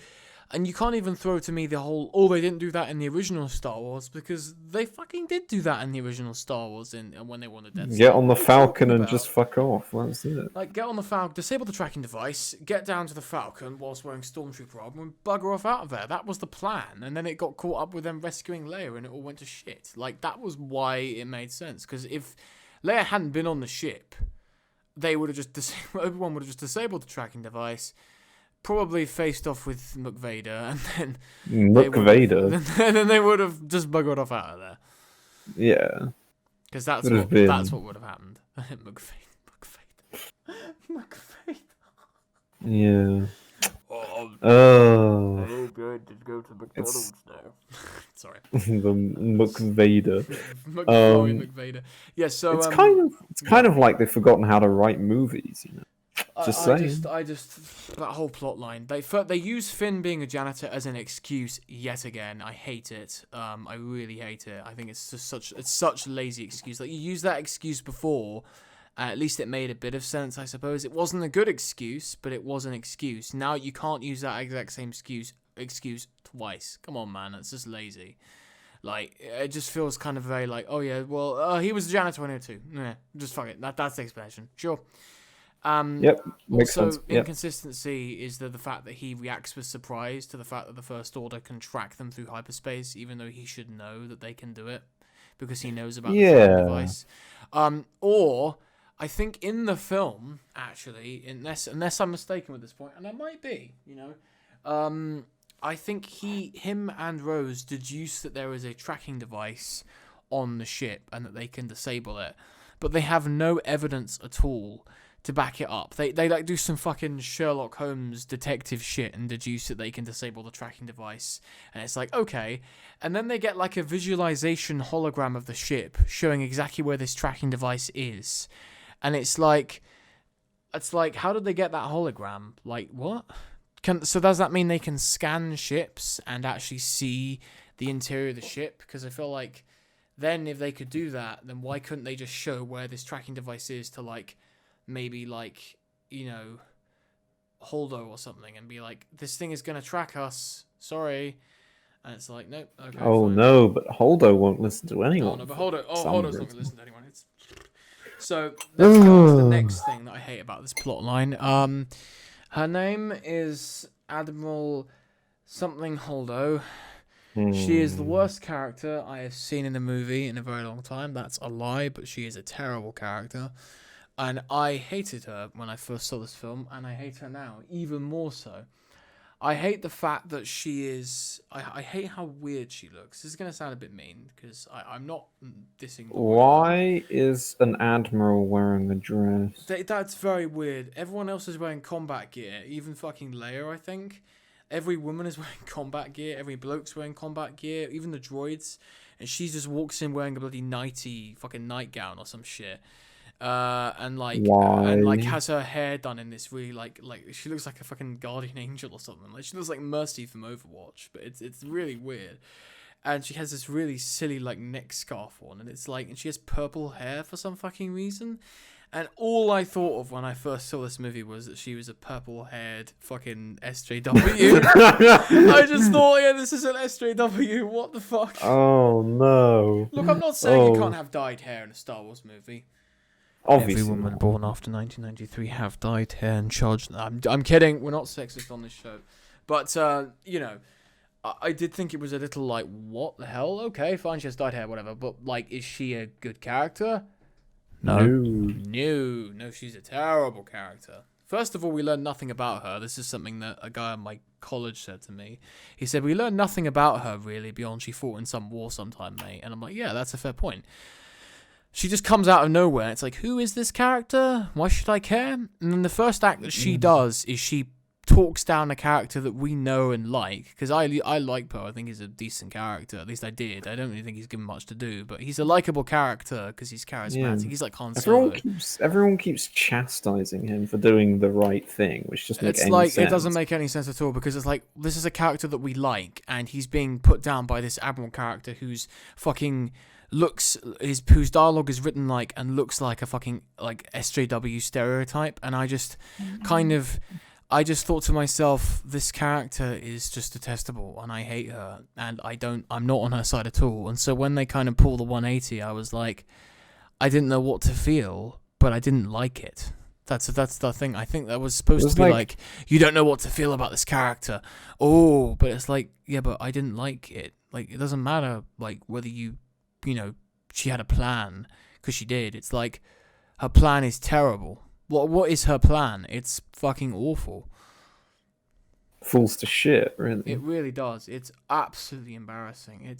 Speaker 1: And you can't even throw to me the whole, they didn't do that in the original Star Wars, because they fucking did do that in the original Star Wars when they wanted Death Star.
Speaker 2: Get on the Falcon and just fuck off. That's it.
Speaker 1: Like, get on the Falcon, disable the tracking device, get down to the Falcon whilst wearing Stormtrooper armor and bugger off out of there. That was the plan. And then it got caught up with them rescuing Leia and it all went to shit. Like, that was why it made sense. Because if Leia hadn't been on the ship, they would have just everyone would have just disabled the tracking device, probably faced off with McVader, and then then they would have just buggered off out of there.
Speaker 2: Yeah,
Speaker 1: because that's what would have happened. McVader. McVeigh.
Speaker 2: Yeah.
Speaker 1: Oh,
Speaker 2: Oh,
Speaker 1: I'm going to go to
Speaker 2: it's
Speaker 1: McDonald's now. Sorry.
Speaker 2: the McVader.
Speaker 1: McFlurry McVader. Yeah, so
Speaker 2: It's
Speaker 1: yeah.
Speaker 2: kind of like they've forgotten how to write movies. Just saying.
Speaker 1: I just that whole plot line. They use Finn being a janitor as an excuse yet again. I hate it. I really hate it. I think it's just such a lazy excuse. Like you used that excuse before, at least it made a bit of sense, I suppose. It wasn't a good excuse, but it was an excuse. Now you can't use that exact same excuse twice. Come on, man, that's just lazy. Like it just feels kind of very like, oh yeah, well, he was a janitor when he too. Yeah, just fuck it. That's the explanation. Sure.
Speaker 2: Yep, makes
Speaker 1: Also,
Speaker 2: sense. Yep.
Speaker 1: inconsistency is the fact that he reacts with surprise to the fact that the First Order can track them through hyperspace, even though he should know that they can do it because he knows about the tracking device. Or I think in the film, actually, unless I'm mistaken with this point, and I might be, I think him and Rose deduce that there is a tracking device on the ship and that they can disable it, but they have no evidence at all to back it up. They like do some fucking Sherlock Holmes detective shit and deduce that they can disable the tracking device, and it's like, okay, and then they get like a visualization hologram of the ship showing exactly where this tracking device is, and it's like how did they get that hologram? Like what? So does that mean they can scan ships and actually see the interior of the ship? Because I feel like then if they could do that, then why couldn't they just show where this tracking device is to like maybe like, Holdo or something and be like, this thing is going to track us. Sorry. And it's like, nope. Okay,
Speaker 2: Oh
Speaker 1: fine.
Speaker 2: no, but Holdo won't listen to anyone.
Speaker 1: Oh no, but Holdo's not going to listen to anyone. So let's go on to the next thing that I hate about this plot line. Her name is Admiral something Holdo. She is the worst character I have seen in a movie in a very long time. That's a lie, but she is a terrible character. And I hated her when I first saw this film, and I hate her now, even more so. I hate the fact that she is... I hate how weird she looks. This is going to sound a bit mean, because I'm not dissing...
Speaker 2: Why is an admiral wearing a dress?
Speaker 1: That's very weird. Everyone else is wearing combat gear, even fucking Leia, I think. Every woman is wearing combat gear, every bloke's wearing combat gear, even the droids. And she just walks in wearing a bloody nighty fucking nightgown or some shit. And has her hair done in this really like she looks like a fucking guardian angel or something. Like she looks like Mercy from Overwatch, but it's really weird. And she has this really silly like neck scarf on, and it's like, and she has purple hair for some fucking reason. And all I thought of when I first saw this movie was that she was a purple-haired fucking SJW. I just thought, yeah, this is an SJW. What the fuck?
Speaker 2: Oh no!
Speaker 1: Look, I'm not saying you can't have dyed hair in a Star Wars movie.
Speaker 2: Obviously,
Speaker 1: every woman born after 1993 have dyed hair and charged. I'm kidding. We're not sexist on this show, but I did think it was a little like, what the hell? Okay, fine, she has dyed hair, whatever. But like, is she a good character? No, she's a terrible character. First of all, we learn nothing about her. This is something that a guy at my college said to me. He said, we learned nothing about her, really, beyond she fought in some war sometime, mate. And I'm like, yeah, that's a fair point. She just comes out of nowhere. It's like, who is this character? Why should I care? And then the first act that she does is she talks down a character that we know and like. Because I like Poe. I think he's a decent character. At least I did. I don't really think he's given much to do. But he's a likable character because he's charismatic. Yeah. He's like Han Solo.
Speaker 2: Everyone keeps chastising him for doing the right thing, which just makes any sense.
Speaker 1: It doesn't make any sense at all, because it's like, this is a character that we like, and he's being put down by this Admiral character who's fucking... whose dialogue is written like and looks like a fucking like SJW stereotype, and I just thought to myself, this character is just detestable and I hate her, and I'm not on her side at all. And so when they kind of pull the 180, I was like, I didn't know what to feel, but I didn't like it. That's the thing. I think that was supposed to be like, you don't know what to feel about this character. Oh, but it's like, yeah, but I didn't like it. Like, it doesn't matter like whether she had a plan, because she did. It's like, her plan is terrible. What is her plan? It's fucking awful.
Speaker 2: Falls to shit, really.
Speaker 1: It really does. It's absolutely embarrassing.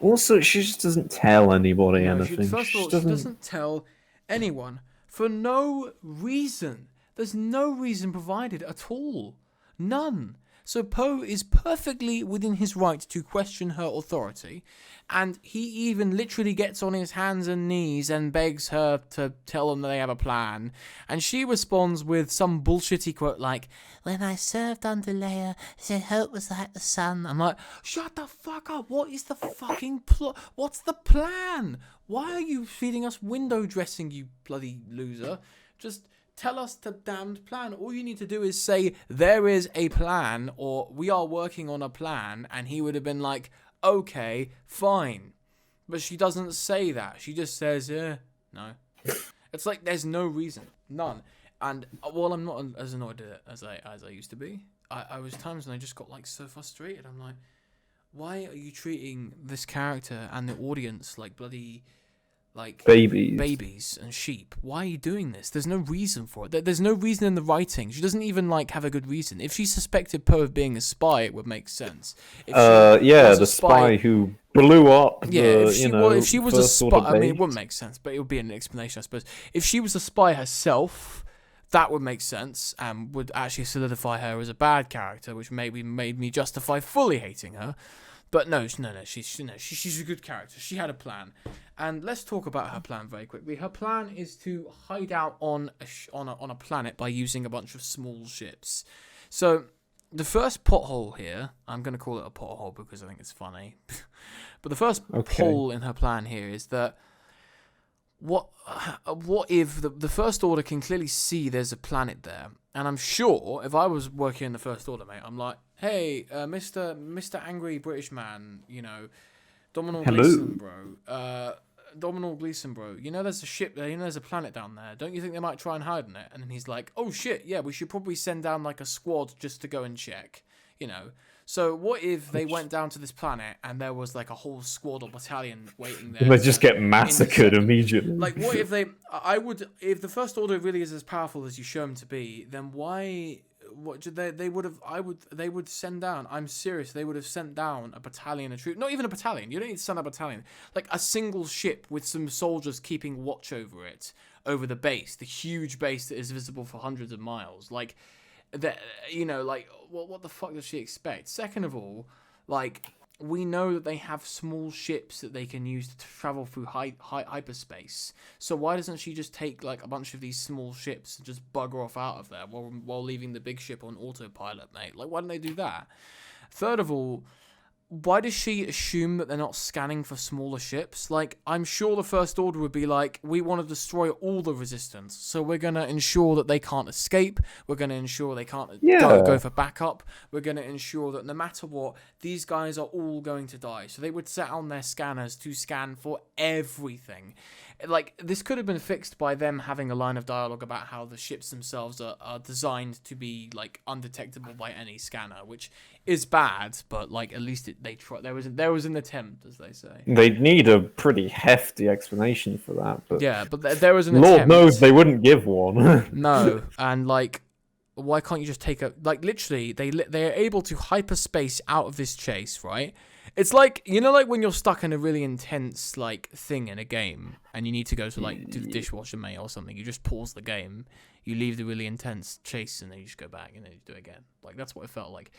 Speaker 2: Also, she just doesn't tell anybody anything.
Speaker 1: First of all, she doesn't tell anyone for no reason. There's no reason provided at all. None. So Poe is perfectly within his right to question her authority, and he even literally gets on his hands and knees and begs her to tell them that they have a plan. And she responds with some bullshitty quote like, "When I served under Leia, said hope was like the sun." I'm like, shut the fuck up. What is the fucking plot? What's the plan? Why are you feeding us window dressing, you bloody loser? Just tell us the damned plan. All you need to do is say, there is a plan, or we are working on a plan, and he would have been like, okay, fine. But she doesn't say that. She just says, no. It's like there's no reason. None. And while I'm not as annoyed at it as I used to be, I was times when I just got like so frustrated. I'm like, why are you treating this character and the audience like bloody... like babies and sheep? Why are you doing this? There's no reason for it. There's no reason in the writing. She doesn't even like have a good reason. If she suspected Poe of being a spy, it would make sense.
Speaker 2: The spy who blew up.
Speaker 1: If she was a spy, I mean, it wouldn't make sense, but it would be an explanation, I suppose. If she was a spy herself, that would make sense and would actually solidify her as a bad character, which maybe made me justify fully hating her. But no, she's a good character. She had a plan, and let's talk about her plan very quickly. Her plan is to hide out on a planet by using a bunch of small ships. So the first pothole here, I'm going to call it a pothole because I think it's funny. But the first hole in her plan here is that what if the First Order can clearly see there's a planet there, and I'm sure if I was working in the First Order, mate, I'm like, hey, Mr. Angry British Man, Domhnall Gleeson, bro. Domhnall Gleeson, bro. There's a ship there. There's a planet down there. Don't you think they might try and hide in it? And then he's like, oh shit, yeah, we should probably send down like a squad just to go and check. So what if they went down to this planet and there was like a whole squad or battalion waiting there?
Speaker 2: They just get massacred immediately.
Speaker 1: Like, what if if the First Order really is as powerful as you show them to be, then why? They would send down. I'm serious. They would have sent down a battalion of troops. Not even a battalion. You don't need to send a battalion. Like a single ship with some soldiers keeping watch over it, over the base, the huge base that is visible for hundreds of miles. Like, that, what the fuck does she expect? Second of all, like, we know that they have small ships that they can use to travel through hyperspace. So why doesn't she just take like a bunch of these small ships and just bugger off out of there while leaving the big ship on autopilot, mate? Like, why don't they do that? Third of all, why does she assume that they're not scanning for smaller ships? Like, I'm sure the First Order would be like, we want to destroy all the resistance, so we're going to ensure that they can't escape. We're going to ensure they can't go for backup. We're going to ensure that no matter what, these guys are all going to die. So they would set on their scanners to scan for everything. Like, this could have been fixed by them having a line of dialogue about how the ships themselves are designed to be, like, undetectable by any scanner, which is bad, but, like, at least they tried. There was an attempt, as they say.
Speaker 2: They'd need a pretty hefty explanation for that. But
Speaker 1: yeah, but there was an
Speaker 2: Lord
Speaker 1: attempt.
Speaker 2: knows they wouldn't give one.
Speaker 1: No, and, like, why can't you just take a... Like, literally, they're able to hyperspace out of this chase, right? It's like, like when you're stuck in a really intense, like, thing in a game and you need to go to, like, do the dishwasher, mate, or something. You just pause the game, you leave the really intense chase, and then you just go back and then you do it again. Like, that's what it felt like.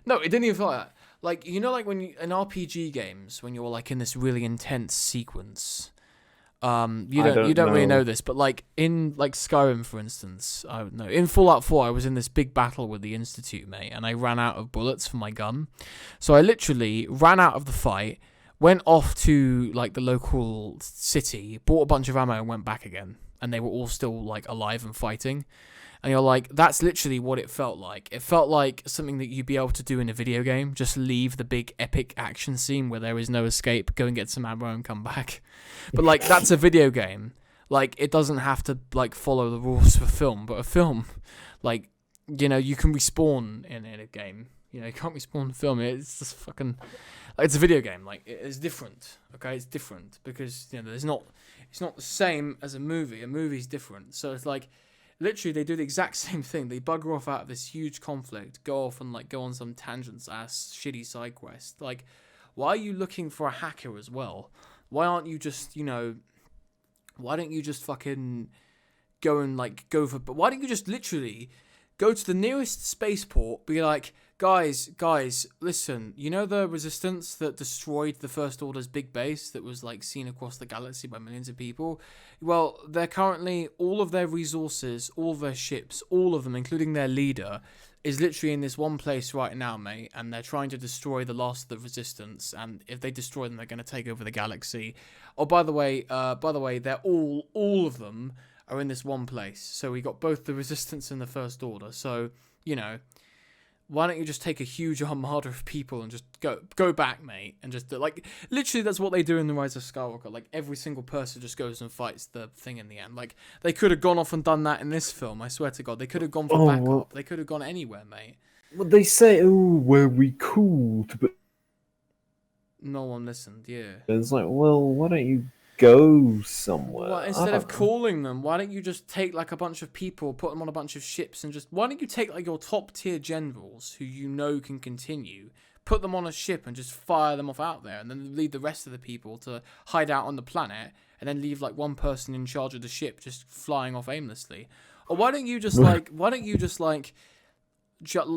Speaker 1: No, it didn't even feel like that. Like, like when in RPG games, when you're, like, in this really intense sequence... you don't really know this, but like in like Skyrim, for instance, I don't know. In Fallout 4, I was in this big battle with the Institute, mate, and I ran out of bullets for my gun. So I literally ran out of the fight, went off to like the local city, bought a bunch of ammo, and went back again. And they were all still like alive and fighting. And you're like, that's literally what it felt like. It felt like something that you'd be able to do in a video game. Just leave the big epic action scene where there is no escape, go and get some ammo and come back. But, like, that's a video game. Like, it doesn't have to, like, follow the rules for film. But a film, like, you can respawn in a game. You can't respawn in a film. It's just fucking... Like, it's a video game. Like, it's different, okay? It's different because, it's not the same as a movie. A movie's different. So it's like... Literally, they do the exact same thing. They bugger off out of this huge conflict, go off and like go on some tangents-ass shitty side quest. Like, why are you looking for a hacker as well? Why aren't you just, why don't you just fucking go and like go for. But why don't you just literally go to the nearest spaceport, be like, guys, listen, you know the resistance that destroyed the First Order's big base that was like seen across the galaxy by millions of people? Well, they're currently, all of their resources, all of their ships, all of them, including their leader, is literally in this one place right now, mate, and they're trying to destroy the last of the resistance, and if they destroy them, they're going to take over the galaxy. Oh, by the way, they're all of them are in this one place. So we got both the resistance and the First Order. So, you know, why don't you just take a huge armada of people and just go back, mate, and just like literally that's what they do in the Rise of Skywalker. Like every single person just goes and fights the thing in the end. Like they could have gone off and done that in this film. I swear to God, they could have gone for backup. Well, they could have gone anywhere, mate.
Speaker 2: Well, they say, "Oh, were we cool?" But
Speaker 1: no one listened. Yeah,
Speaker 2: it's like, well, why don't you go somewhere?
Speaker 1: Well, instead of calling them, why don't you just take like a bunch of people, put them on a bunch of ships, and just why don't you take like your top tier generals who you know can continue, put them on a ship and just fire them off out there, and then leave the rest of the people to hide out on the planet, and then leave like one person in charge of the ship just flying off aimlessly? Or why don't you just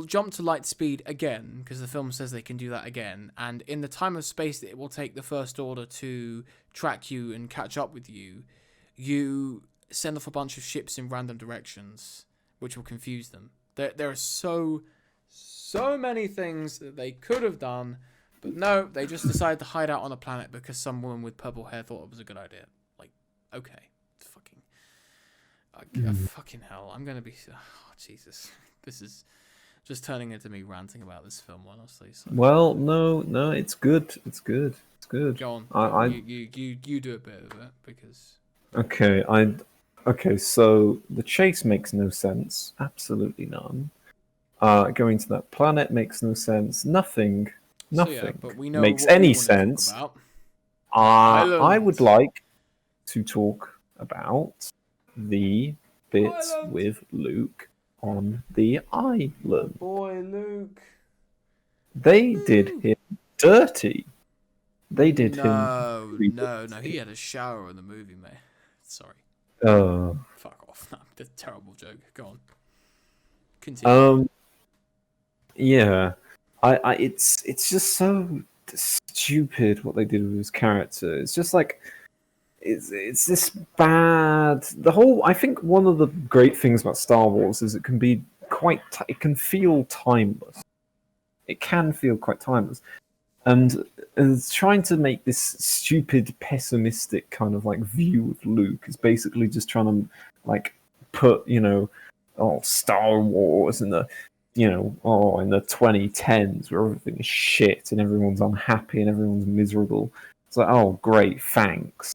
Speaker 1: jump to light speed again, because the film says they can do that again, and in the time of space that it will take the First Order to track you and catch up with you, you send off a bunch of ships in random directions, which will confuse them. There are so many things that they could have done, but no, they just decided to hide out on a planet because some woman with purple hair thought it was a good idea. Like, okay, fucking hell, I'm gonna be, oh, Jesus, this is just turning into me ranting about this film, honestly. So.
Speaker 2: Well, no, it's good. It's good.
Speaker 1: Go on. You do a bit of it because.
Speaker 2: Okay. So the chase makes no sense. Absolutely none. Going to that planet makes no sense. Nothing
Speaker 1: but we know
Speaker 2: makes any sense. I would like to talk about the bits with Luke on the island.
Speaker 1: Boy, Luke.
Speaker 2: They did him dirty. They did him.
Speaker 1: No. He had a shower in the movie, mate. Sorry. Fuck off. No, that's a terrible joke. Go on. Continue.
Speaker 2: Yeah. It's just so stupid what they did with his character. It's just like it's this bad. I think one of the great things about Star Wars is it can be it can feel timeless. It can feel quite timeless, and trying to make this stupid, pessimistic kind of like view of Luke is basically just trying to like put Star Wars in the in the 2010s where everything is shit and everyone's unhappy and everyone's miserable. It's like, oh great, thanks.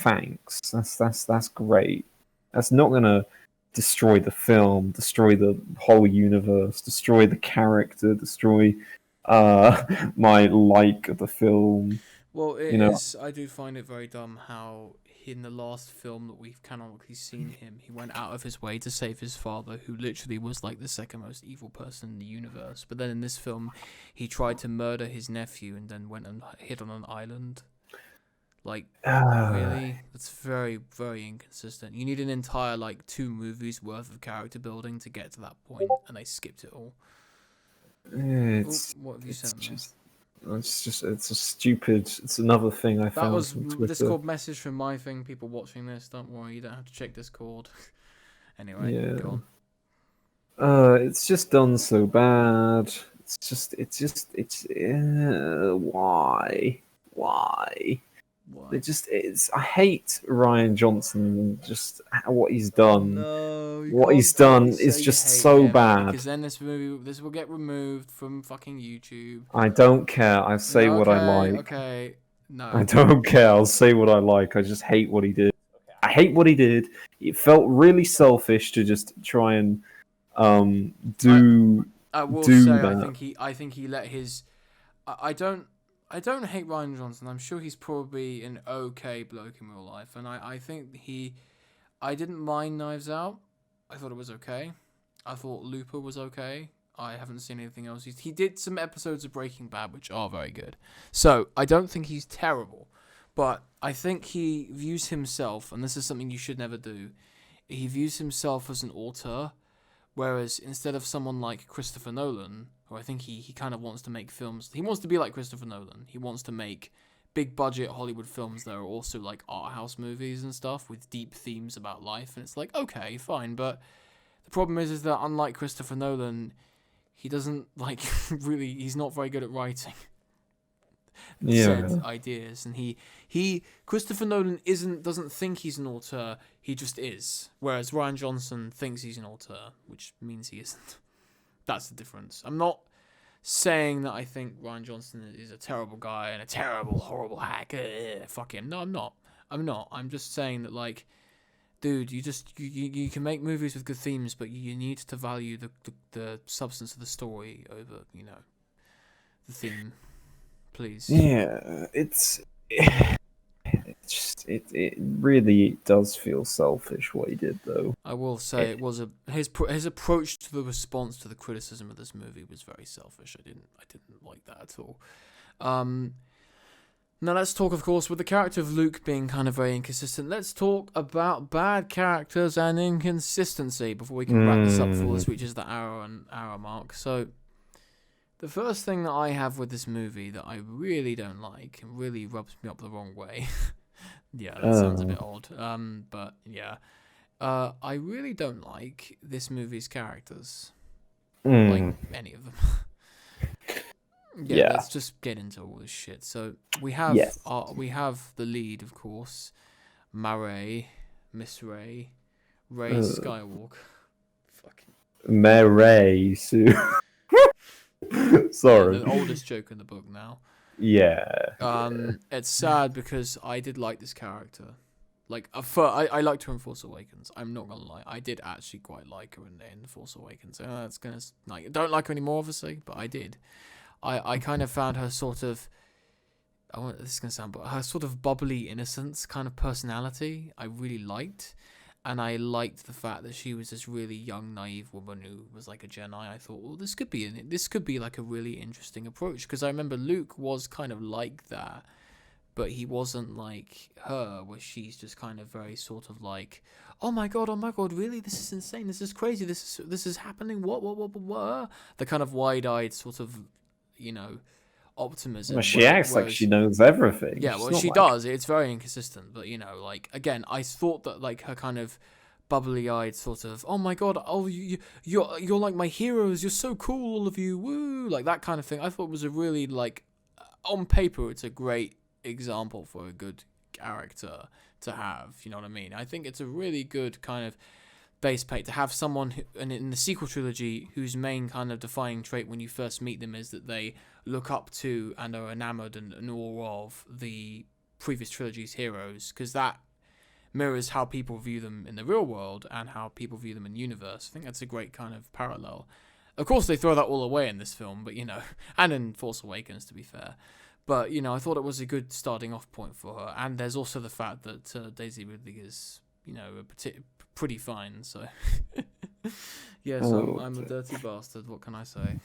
Speaker 2: That's great. That's not gonna destroy the film, destroy the whole universe, destroy the character, destroy my like of the film.
Speaker 1: Well, it is. I do find it very dumb how in the last film that we've canonically seen him, he went out of his way to save his father, who literally was like the second most evil person in the universe. But then in this film, he tried to murder his nephew and then went and hid on an island. Like, really? That's very, very inconsistent. You need an entire, 2 movies worth of character building to get to that point, and they skipped it all. What have you said?
Speaker 2: It's a stupid. It's another thing I found.
Speaker 1: That was
Speaker 2: from Twitter.
Speaker 1: Discord message from my thing. People watching this, don't worry, you don't have to check Discord. Anyway, go
Speaker 2: on. It's just done so bad. Why? I hate Rian Johnson. Just what he's done.
Speaker 1: No,
Speaker 2: what he's done is just so bad.
Speaker 1: Because then this will get removed from fucking YouTube.
Speaker 2: I don't care. I say what I like.
Speaker 1: Okay. No.
Speaker 2: I don't care. I'll say what I like. I just hate what he did. I hate what he did. It felt really selfish to just try and do.
Speaker 1: I will
Speaker 2: do
Speaker 1: say
Speaker 2: that.
Speaker 1: I think he let his. I don't hate Rian Johnson. I'm sure he's probably an okay bloke in real life, and I think I didn't mind Knives Out. I thought it was okay. I thought Looper was okay. I haven't seen anything else. He did some episodes of Breaking Bad, which are very good. So I don't think he's terrible, but I think he views himself, and this is something you should never do, he views himself as an auteur, whereas instead of someone like Christopher Nolan, who I think he kind of wants to make films, he wants to be like Christopher Nolan. He wants to make big budget Hollywood films that are also like art house movies and stuff with deep themes about life, and it's like, okay, fine, but the problem is that unlike Christopher Nolan, he doesn't like really, he's not very good at writing said ideas, and he Christopher Nolan doesn't think he's an auteur, he just is, whereas Ryan Johnson thinks he's an auteur, which means he isn't. That's the difference. I'm not saying that I think Ryan Johnson is a terrible guy and a terrible, horrible hack. Fuck him. No, I'm not. I'm just saying that, like, dude, you can make movies with good themes, but you need to value the substance of the story over, the theme. Please.
Speaker 2: Yeah, it really does feel selfish what he did, though.
Speaker 1: I will say it was his approach to the response to the criticism of this movie was very selfish. I didn't like that at all. Now let's talk, of course, with the character of Luke being kind of very inconsistent. Let's talk about bad characters and inconsistency before we can wrap this up before this reaches the hour mark. So, the first thing that I have with this movie that I really don't like and really rubs me up the wrong way. Yeah, that sounds a bit odd. But yeah, I really don't like this movie's characters. Like any of them. Yeah, let's just get into all this shit. So we have the lead, of course, Miss Rey Skywalker. Fucking
Speaker 2: Mary Sue. Sorry.
Speaker 1: Yeah, the oldest joke in the book now.
Speaker 2: Yeah.
Speaker 1: It's sad because I did like this character. Like, I liked her in Force Awakens. I'm not gonna lie, I did actually quite like her in Force Awakens. That's gonna like, I don't like her anymore, obviously, but I did. I kind of found her sort of, this is gonna sound, but her sort of bubbly innocence kind of personality I really liked. And I liked the fact that she was this really young, naive woman who was like a Jedi. I thought, well, this could be like a really interesting approach, because I remember Luke was kind of like that, but he wasn't like her, where she's just kind of very sort of like, oh my god, really? This is insane. This is crazy. This is happening. What? The kind of wide-eyed sort of, optimism.
Speaker 2: Well, she acts like she knows everything.
Speaker 1: Yeah, well, she does. It's very inconsistent, but like, again, I thought that like her kind of bubbly-eyed sort of, oh my god, you're like my heroes. You're so cool, all of you. Woo, like that kind of thing. I thought was a really, like, on paper, it's a great example for a good character to have. You know what I mean? I think it's a really good kind of base plate to have someone who, and in the sequel trilogy, whose main kind of defining trait when you first meet them is that they look up to and are enamored and in awe of the previous trilogy's heroes, because that mirrors how people view them in the real world and how people view them in the universe. I think that's a great kind of parallel. Of course, they throw that all away in this film, but and in Force Awakens, to be fair. But I thought it was a good starting off point for her. And there's also the fact that Daisy Ridley is pretty fine, so yeah, so I'm a dirty bastard, what can I say?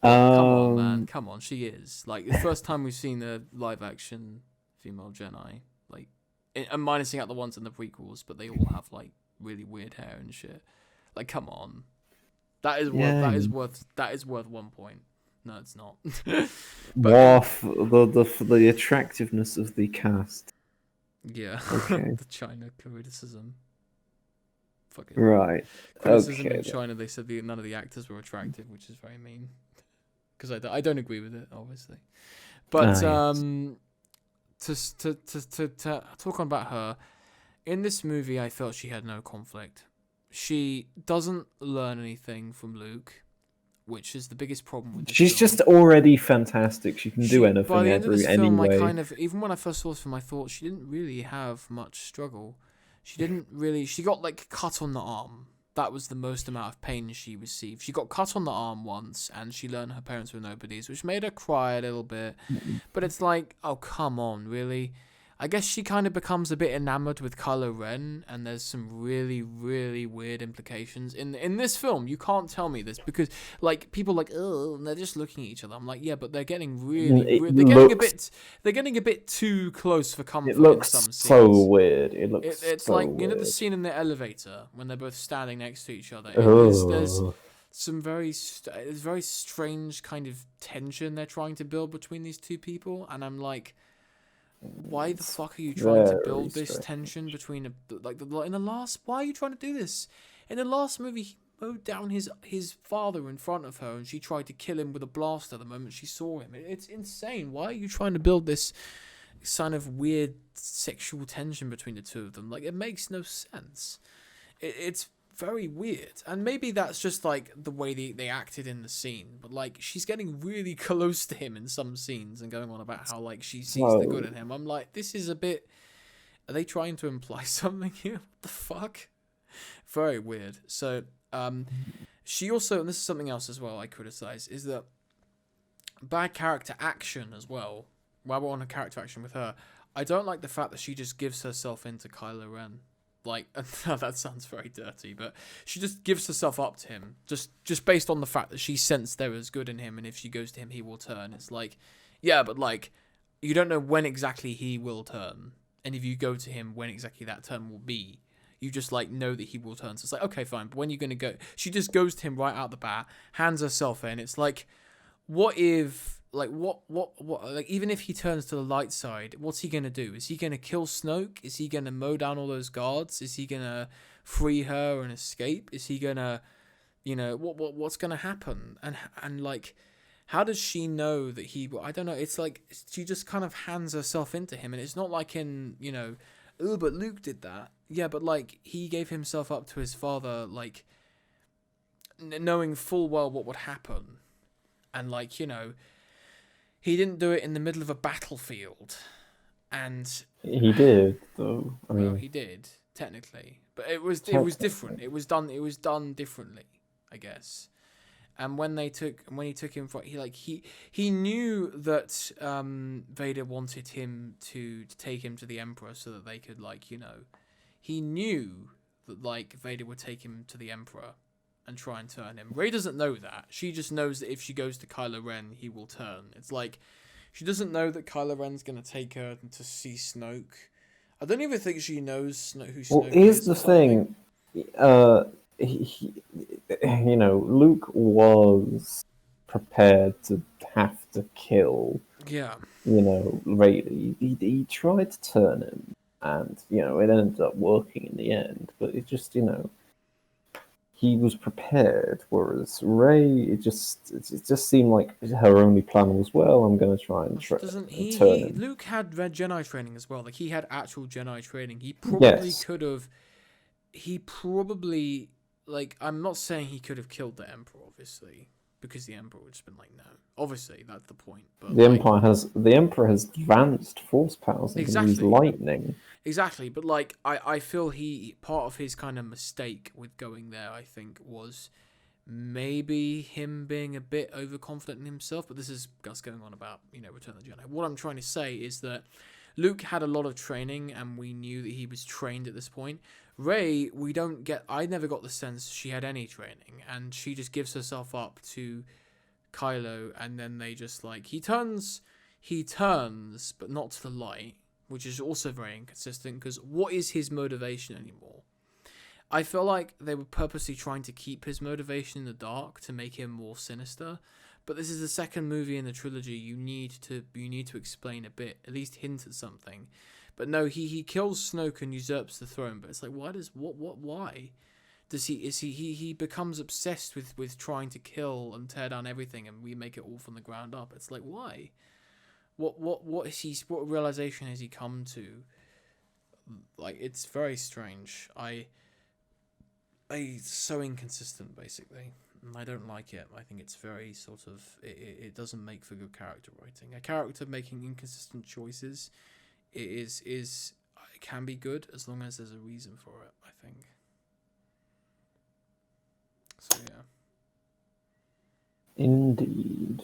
Speaker 1: Come on, man, come on, she is, like, the first time we've seen a live action female Jedi, like, I'm minusing out the ones in the prequels, but they all have like really weird hair and shit. Like, come on, that is worth 1 point. No, it's not.
Speaker 2: The attractiveness of the cast.
Speaker 1: Yeah.
Speaker 2: Okay.
Speaker 1: The China criticism. Fucking
Speaker 2: right.
Speaker 1: Criticism
Speaker 2: Okay.
Speaker 1: in China, they said none of the actors were attractive, which is very mean. Because I don't agree with it, obviously. But to talk about her, in this movie, I felt she had no conflict. She doesn't learn anything from Luke, which is the biggest problem with this
Speaker 2: She's
Speaker 1: film.
Speaker 2: just already fantastic. She can do anything
Speaker 1: by the end of this film,
Speaker 2: anyway.
Speaker 1: I kind of, even when I first saw this film, I thought she didn't really have much struggle. She got like cut on the arm. That was the most amount of pain she received. She got cut on the arm once, and she learned her parents were nobodies, which made her cry a little bit. But it's like, oh, come on, really? I guess she kind of becomes a bit enamored with Kylo Ren, and there's some really, really weird implications in this film. You can't tell me this because, like, people are like, oh, and they're just looking at each other. I'm like, yeah, but they're getting
Speaker 2: It
Speaker 1: they're getting a bit too close for
Speaker 2: it
Speaker 1: comfort in
Speaker 2: looks
Speaker 1: some
Speaker 2: so
Speaker 1: scenes.
Speaker 2: weird. It looks
Speaker 1: It's
Speaker 2: so
Speaker 1: like, you know, the
Speaker 2: weird.
Speaker 1: scene in the elevator when they're both standing next to each other. There's
Speaker 2: Ugh.
Speaker 1: some there's very strange kind of tension they're trying to build between these two people, and I'm like, why the
Speaker 2: It's
Speaker 1: fuck are you trying to
Speaker 2: very
Speaker 1: build this
Speaker 2: strange.
Speaker 1: tension between in the last? Why are you trying to do this? In the last movie, he mowed down his father in front of her, and she tried to kill him with a blaster the moment she saw him. It's insane. Why are you trying to build this kind of weird sexual tension between the two of them? Like, it makes no sense. It's very weird, and maybe that's just like the way they acted in the scene, but like, she's getting really close to him in some scenes and going on about how like she sees the good
Speaker 2: So
Speaker 1: in him. I'm like, this is a bit, are they trying to imply something here? What the fuck? Very weird. So she also, and this is something else as well I criticize, is that bad character action as well. While we're on a character action with her, I don't like the fact that she just gives herself into Kylo Ren. Like, that sounds very dirty, but she just gives herself up to him, just based on the fact that she sensed there was good in him, and if she goes to him, he will turn. It's like, yeah, but like, you don't know when exactly he will turn, and if you go to him, when exactly that turn will be. You just like know that he will turn. So it's like, okay, fine, but when you're gonna go? She just goes to him right out the bat, hands herself in. It's like, what if? Like, what, like, even if he turns to the light side, what's he gonna do? Is he gonna kill Snoke? Is he gonna mow down all those guards? Is he gonna free her and escape? Is he gonna, you know, what's gonna happen? And like, how does she know that he? I don't know. It's like she just kind of hands herself into him, and it's not like in, you know, oh, but Luke did that. Yeah, but like, he gave himself up to his father, like, knowing full well what would happen, and like, you know. He didn't do it in the middle of a battlefield, and
Speaker 2: he did, though. I
Speaker 1: well,
Speaker 2: mean,
Speaker 1: he did technically, but it was different.
Speaker 2: technically.
Speaker 1: It was done differently, I guess. And when he took him for he knew that Vader wanted him to take him to the Emperor so that they could, like, you know, he knew that like Vader would take him to the Emperor and try and turn him. Rey doesn't know that. She just knows that if she goes to Kylo Ren, he will turn. It's like, she doesn't know that Kylo Ren's going to take her to see Snoke. I don't even think she knows who Snoke
Speaker 2: Well, here's
Speaker 1: is
Speaker 2: the
Speaker 1: or something.
Speaker 2: thing. He, you know, Luke was prepared to have to kill,
Speaker 1: Yeah.
Speaker 2: you know, Rayleigh. He tried to turn him, and, you know, it ended up working in the end. But it just, you know, he was prepared, whereas Ray, it just seemed like her only plan was, well, I'm going to try and
Speaker 1: She doesn't.
Speaker 2: turn him.
Speaker 1: Luke had Red Jedi training as well. Like, he had actual Jedi training. He probably
Speaker 2: Yes,
Speaker 1: could have. He probably, like, I'm not saying he could have killed the Emperor, obviously, because the Emperor would just been like, no. Obviously, that's the point. But like,
Speaker 2: the Emperor has advanced force powers and can use
Speaker 1: exactly.
Speaker 2: lightning.
Speaker 1: Exactly, but like, I feel part of his kind of mistake with going there, I think, was maybe him being a bit overconfident in himself. But this is us going on about, you know, Return of the Jedi. What I'm trying to say is that Luke had a lot of training, and we knew that he was trained at this point. Rey, I never got the sense she had any training, and she just gives herself up to Kylo, and then they just like, he turns, but not to the light, which is also very inconsistent, because what is his motivation anymore? I feel like they were purposely trying to keep his motivation in the dark to make him more sinister, but this is the second movie in the trilogy. You need to explain a bit, at least hint at something. But no, he kills Snoke and usurps the throne, but it's like, why? He becomes obsessed with trying to kill and tear down everything and remake it all from the ground up. It's like, why? What realization has he come to? Like, it's very strange. It's so inconsistent, basically. And I don't like it. I think it's very sort of, it doesn't make for good character writing. A character making inconsistent choices it can be good as long as there's a reason for it, I think. So yeah.
Speaker 2: Indeed.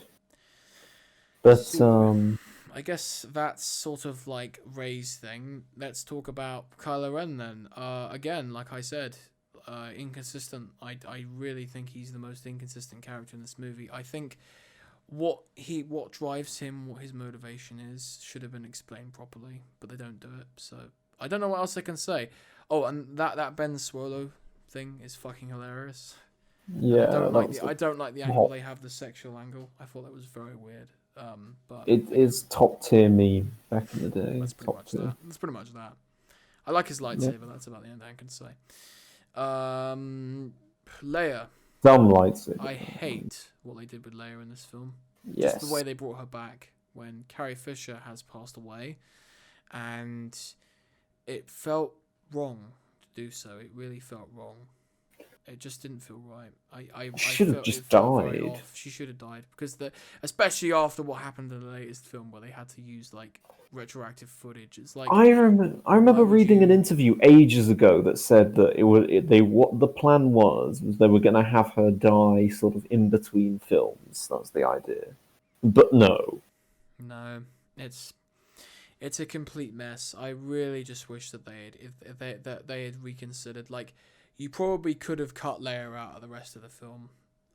Speaker 2: But
Speaker 1: So, I guess that's sort of like Rey's thing. Let's talk about Kylo Ren then. Again, like I said, inconsistent. I really think he's the most inconsistent character in this movie. I think what drives him, what his motivation is, should have been explained properly, but they don't do it. So I don't know what else I can say. Oh, and that Ben Swallow thing is fucking hilarious.
Speaker 2: Yeah,
Speaker 1: I don't like the angle they have, the sexual angle. I thought that was very weird. But
Speaker 2: it is top tier meme back in the day.
Speaker 1: that's pretty much that. That's pretty much that. I like his lightsaber. Yeah. That's about the end I can say. Leia.
Speaker 2: Dumb lightsaber.
Speaker 1: I hate what they did with Leia in this film.
Speaker 2: Yes.
Speaker 1: Just the way they brought her back when Carrie Fisher has passed away, and it felt wrong to do so. It really felt wrong. It just didn't feel right.
Speaker 2: She should have just died.
Speaker 1: She should have died because especially after what happened in the latest film where they had to use like retroactive footage. It's like
Speaker 2: I remember reading an interview ages ago that said that what the plan was they were going to have her die sort of in between films. That's the idea, but no,
Speaker 1: it's a complete mess. I really just wish that they had reconsidered. Like, you probably could have cut Leia out of the rest of the film.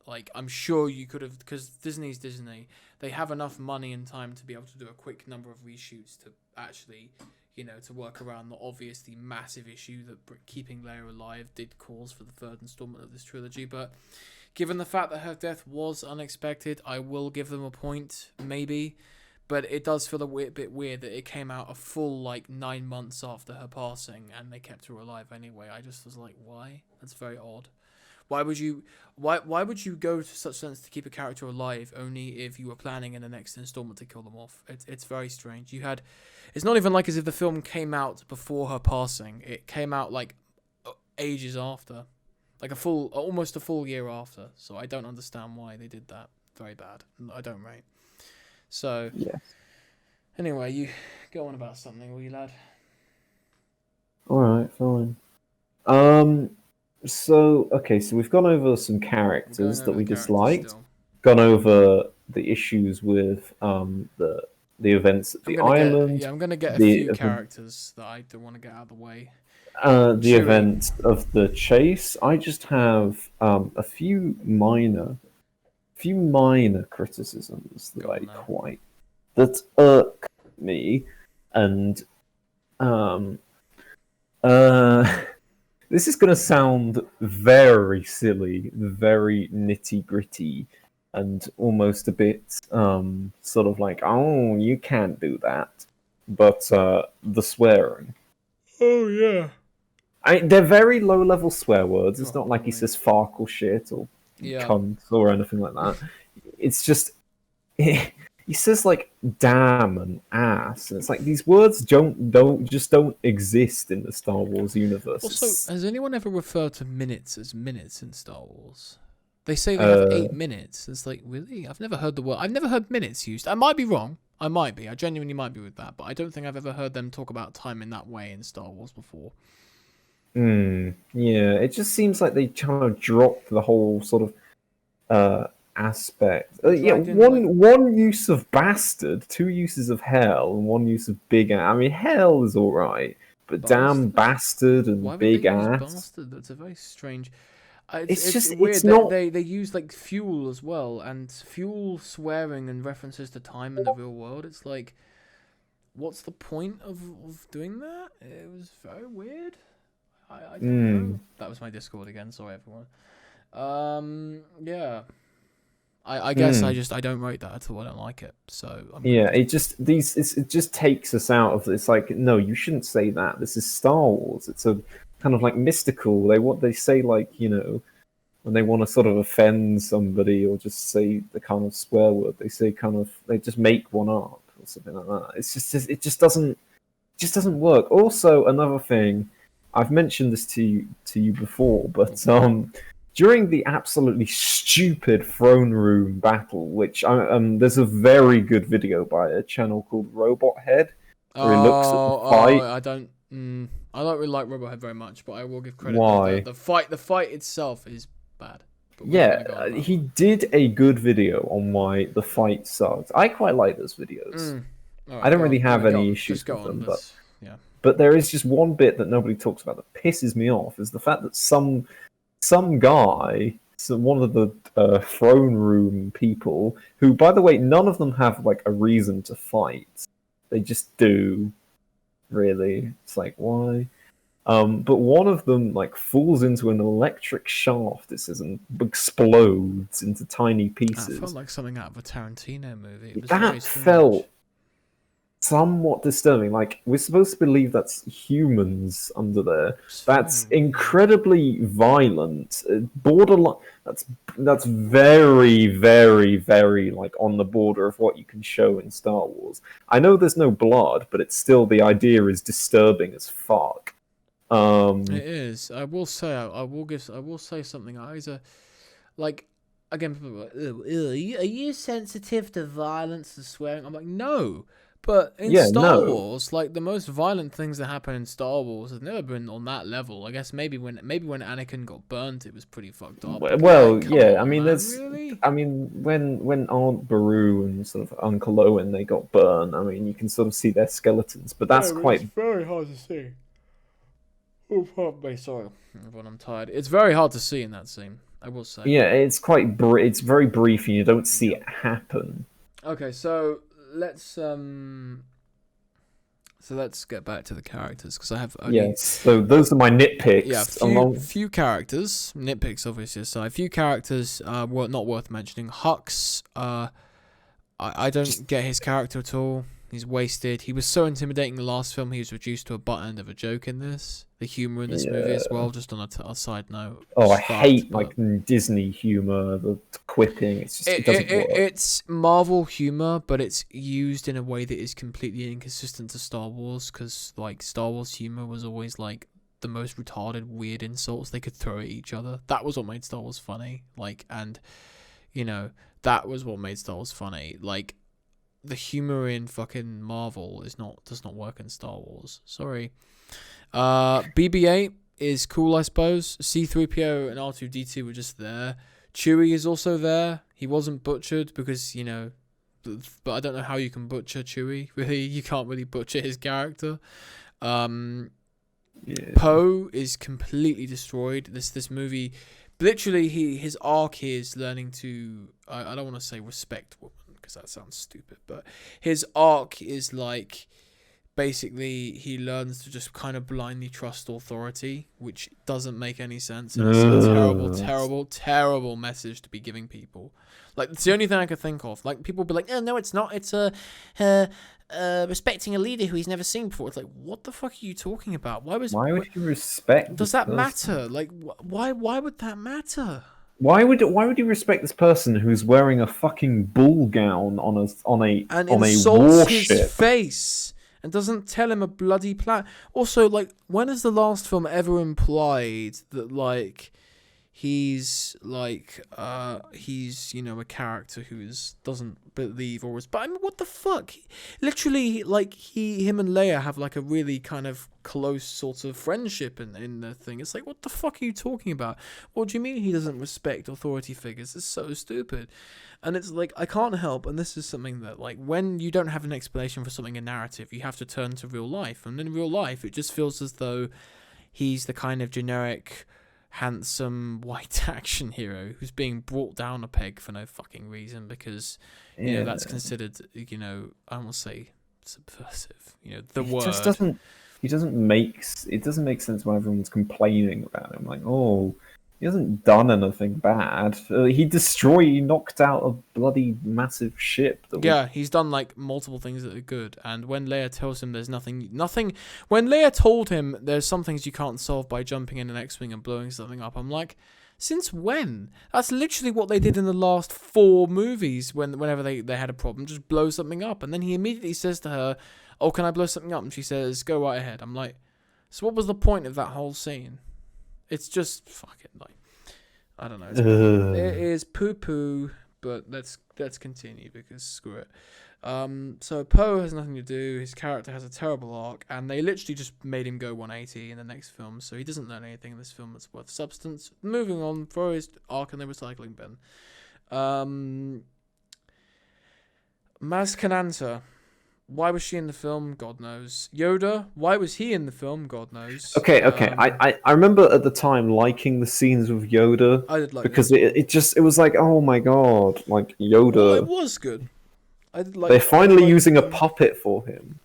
Speaker 1: Like, I'm sure you could have, because Disney's Disney. They have enough money and time to be able to do a quick number of reshoots to actually, to work around the obviously massive issue that keeping Leia alive did cause for the third installment of this trilogy. But given the fact that her death was unexpected, I will give them a point, maybe. But it does feel a bit weird that it came out a full 9 months after her passing and they kept her alive anyway. I just was like, why? That's very odd. Why would you go to such lengths to keep a character alive only if you were planning in the next installment to kill them off? It's very strange. It's not even like as if the film came out before her passing. It came out ages after, almost a full year after. So I don't understand why they did that. Very bad. I don't rate. So,
Speaker 2: yes.
Speaker 1: Anyway, you go on about something, will you, lad?
Speaker 2: Alright, fine. So we've gone over some characters that we disliked, gone over the issues with the events at the island.
Speaker 1: I'm going to get a few characters that I don't want to get out of the way.
Speaker 2: The event of the chase. I just have a few minor criticisms that irk me, and this is going to sound very silly, very nitty-gritty, and almost a bit sort of like, oh, you can't do that, but the swearing.
Speaker 1: Oh yeah,
Speaker 2: they're very low-level swear words. It's not like he says "fuck" or "shit" or cunt or anything like that. It's just he says "damn" and "ass," and it's like these words don't exist in the Star Wars universe.
Speaker 1: Also, has anyone ever referred to minutes as minutes in Star Wars? They say they have 8 minutes. It's like, really? I've never heard minutes used. I might be wrong. I genuinely might be with that, but I don't think I've ever heard them talk about time in that way in Star Wars before.
Speaker 2: Yeah, it just seems like they kind of dropped the whole sort of aspect. One use of bastard, 2 uses of hell, and 1 use of big ass. I mean, hell is all right, but damn bastard and big ass.
Speaker 1: Bastard? That's a very strange. It's weird. They use fuel as well, and fuel swearing and references to time in the real world. It's like, what's the point of doing that? It was very weird. I don't know. That was my Discord again. Sorry, everyone. Yeah. I guess I don't rate that at all. I don't like it. So
Speaker 2: it just takes us out of. It's like, no, you shouldn't say that. This is Star Wars. It's a kind of mystical. They say when they want to sort of offend somebody or just say the kind of swear word, they just make one up or something like that. It just doesn't work. Also, another thing, I've mentioned this to you before, but during the absolutely stupid throne room battle, which there's a very good video by a channel called Robot Head where he looks at the fight.
Speaker 1: I don't really like Robot Head very much, but I will give credit.
Speaker 2: Why?
Speaker 1: The fight itself is bad.
Speaker 2: Yeah, he did a good video on why the fight sucked. I quite like those videos.
Speaker 1: All
Speaker 2: I
Speaker 1: right,
Speaker 2: don't
Speaker 1: go
Speaker 2: really
Speaker 1: on.
Speaker 2: have
Speaker 1: Go
Speaker 2: any
Speaker 1: on.
Speaker 2: issues
Speaker 1: Just go
Speaker 2: with
Speaker 1: on.
Speaker 2: them,
Speaker 1: Let's. Yeah.
Speaker 2: but there is just one bit that nobody talks about that pisses me off is the fact that some guy, so one of the throne room people, who, by the way, none of them have like a reason to fight. They just do, really. It's like, why? But one of them like falls into an electric shaft. It says and explodes into tiny
Speaker 1: That felt
Speaker 2: pieces.
Speaker 1: like something out of a Tarantino movie. It was very
Speaker 2: That
Speaker 1: strange.
Speaker 2: felt somewhat disturbing. Like we're supposed to believe that's humans under there.
Speaker 1: It's very
Speaker 2: That's
Speaker 1: weird.
Speaker 2: incredibly violent, borderline. That's very, very, very like on the border of what you can show in Star Wars. I know there's no blood, but it's still the idea is disturbing as fuck.
Speaker 1: It is. I will say. I will give. I will say something. Like again. People are like, are you sensitive to violence and swearing? I'm like, no. But in
Speaker 2: Yeah,
Speaker 1: Star
Speaker 2: no.
Speaker 1: Wars, like the most violent things that happen in Star Wars have never been on that level. I guess maybe when Anakin got burnt, it was pretty fucked up. But like,
Speaker 2: Well,
Speaker 1: come
Speaker 2: yeah. I
Speaker 1: on,
Speaker 2: mean,
Speaker 1: man,
Speaker 2: there's.
Speaker 1: really?
Speaker 2: I mean, when Aunt Beru and sort of Uncle Owen they got burned. I mean, you can sort of see their skeletons, but
Speaker 1: Yeah,
Speaker 2: that's
Speaker 1: but it's
Speaker 2: quite.
Speaker 1: very hard to see. Oh, pardon me, sorry, everyone. I'm tired. It's very hard to see in that scene. I will say.
Speaker 2: Yeah, it's quite. It's very brief, and you don't see
Speaker 1: Yeah.
Speaker 2: it happen.
Speaker 1: Okay, so let's get back to the characters because I have only
Speaker 2: Yes. So those are my
Speaker 1: yeah
Speaker 2: nitpicks.
Speaker 1: few
Speaker 2: Along.
Speaker 1: few characters nitpicks obviously aside. Few characters were not worth mentioning. Hux, I don't get his character at all. He's wasted. He was so intimidating in the last film. He was reduced to a butt end of a joke in this. The humor in this movie as
Speaker 2: Yeah.
Speaker 1: well. Just on a side note,
Speaker 2: Oh, I
Speaker 1: just fucked.
Speaker 2: hate
Speaker 1: But
Speaker 2: like Disney humor, the quipping. It's just it doesn't work.
Speaker 1: it's Marvel humor, but it's used in a way that is completely inconsistent to Star Wars. Because like Star Wars humor was always like the most retarded, weird insults they could throw at each other. That was what made Star Wars funny. Like, and you know, that was what made Star Wars funny. Like, the humor in fucking Marvel does not work in Star Wars. Sorry. BB-8 is cool, I suppose. C-3PO and R2-D2 were just there. Chewie is also there. He wasn't butchered because, but I don't know how you can butcher Chewie. Really, you can't really butcher his character.
Speaker 2: Yeah.
Speaker 1: Poe is completely destroyed. This movie, literally, his arc is learning to. I don't want to say respect women because that sounds stupid, but his arc is like basically he learns to just kind of blindly trust authority, which doesn't make any sense, and it's a terrible, terrible, terrible message to be giving people. Like, it's the only thing I could think of. Like, people be like, "Oh no, it's not. It's respecting a leader who he's never seen before." It's like, what the fuck are you talking about? Why
Speaker 2: Would you respect?
Speaker 1: does
Speaker 2: This
Speaker 1: that
Speaker 2: person?
Speaker 1: matter? Like, why would that matter?
Speaker 2: Why would you respect this person who's wearing a fucking ball gown on
Speaker 1: And
Speaker 2: a
Speaker 1: insults his
Speaker 2: warship?
Speaker 1: face and doesn't tell him a bloody plan. Also, like, when has the last film ever implied that like he's a character who doesn't believe or respect? I mean, what the fuck? Literally, like, him and Leia have like a really kind of close sort of friendship in the thing. It's like, what the fuck are you talking about? What do you mean he doesn't respect authority figures? It's so stupid. And it's like, I can't help, and this is something that, like, when you don't have an explanation for something in narrative, you have to turn to real life. And in real life, it just feels as though he's the kind of generic, handsome, white action hero who's being brought down a peg for no fucking reason because, that's considered, I won't say subversive, the
Speaker 2: He
Speaker 1: word.
Speaker 2: just doesn't. It doesn't make sense when everyone's complaining about him. Like, oh, he hasn't done anything bad. He knocked out a bloody massive ship.
Speaker 1: He's done like multiple things that are good. And when Leia tells him there's nothing. When Leia told him there's some things you can't solve by jumping in an X-wing and blowing something up, I'm like, since when? That's literally what they did in the last 4 movies. Whenever they had a problem, just blow something up. And then he immediately says to her, "Oh, can I blow something up?" And she says, "Go right ahead." I'm like, so what was the point of that whole scene? It's just fucking like, I don't know. It is poo poo, but let's continue because screw it. So Poe has nothing to do. His character has a terrible arc, and they literally just made him go 180 in the next film. So he doesn't learn anything in this film that's worth substance. Moving on, throw his arc in the recycling bin. Maz Kanata. Why was she in the film? God knows. Yoda, why was he in the film? God knows.
Speaker 2: Okay, okay. I remember at the time liking the scenes with Yoda
Speaker 1: I did like
Speaker 2: because
Speaker 1: this one.
Speaker 2: it was like, oh my god, like
Speaker 1: Well, it
Speaker 2: Yoda.
Speaker 1: was good.
Speaker 2: They're
Speaker 1: I did
Speaker 2: finally
Speaker 1: like
Speaker 2: using a puppet for him.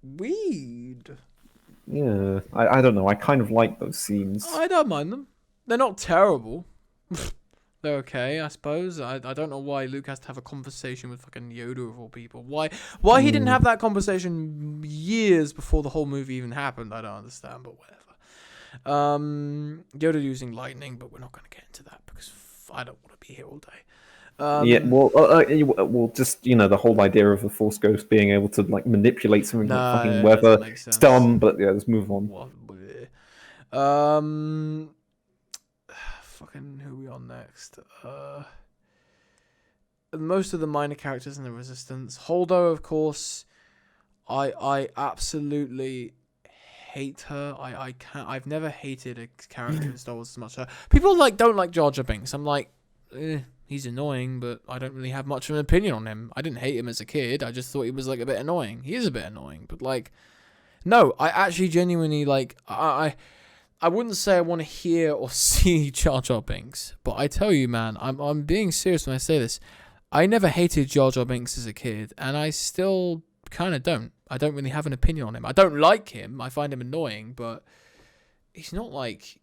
Speaker 1: Weed.
Speaker 2: Yeah, I don't know. I kind of like those scenes.
Speaker 1: I don't mind them. They're not terrible. They're okay, I suppose. I don't know why Luke has to have a conversation with fucking Yoda of all people. Why he didn't have that conversation years before the whole movie even happened, I don't understand, but whatever. Yoda using lightning, but we're not going to get into that because I don't want to be here all day.
Speaker 2: Yeah, well, just the whole idea of the Force Ghost being able to like manipulate something like fucking weather. It's dumb, but yeah, let's move on.
Speaker 1: Fucking who are we on next? Most of the minor characters in the Resistance. Holdo, of course. I absolutely hate her. I can't. I've never hated a character in Star Wars as much as her. People don't like Jar Jar Binks. I'm like, he's annoying, but I don't really have much of an opinion on him. I didn't hate him as a kid. I just thought he was like a bit annoying. He is a bit annoying, but like, no, I actually genuinely like. I wouldn't say I want to hear or see Jar Jar Binks, but I tell you, man, I'm being serious when I say this. I never hated Jar Jar Binks as a kid, and I still kind of don't. I don't really have an opinion on him. I don't like him. I find him annoying, but he's not like.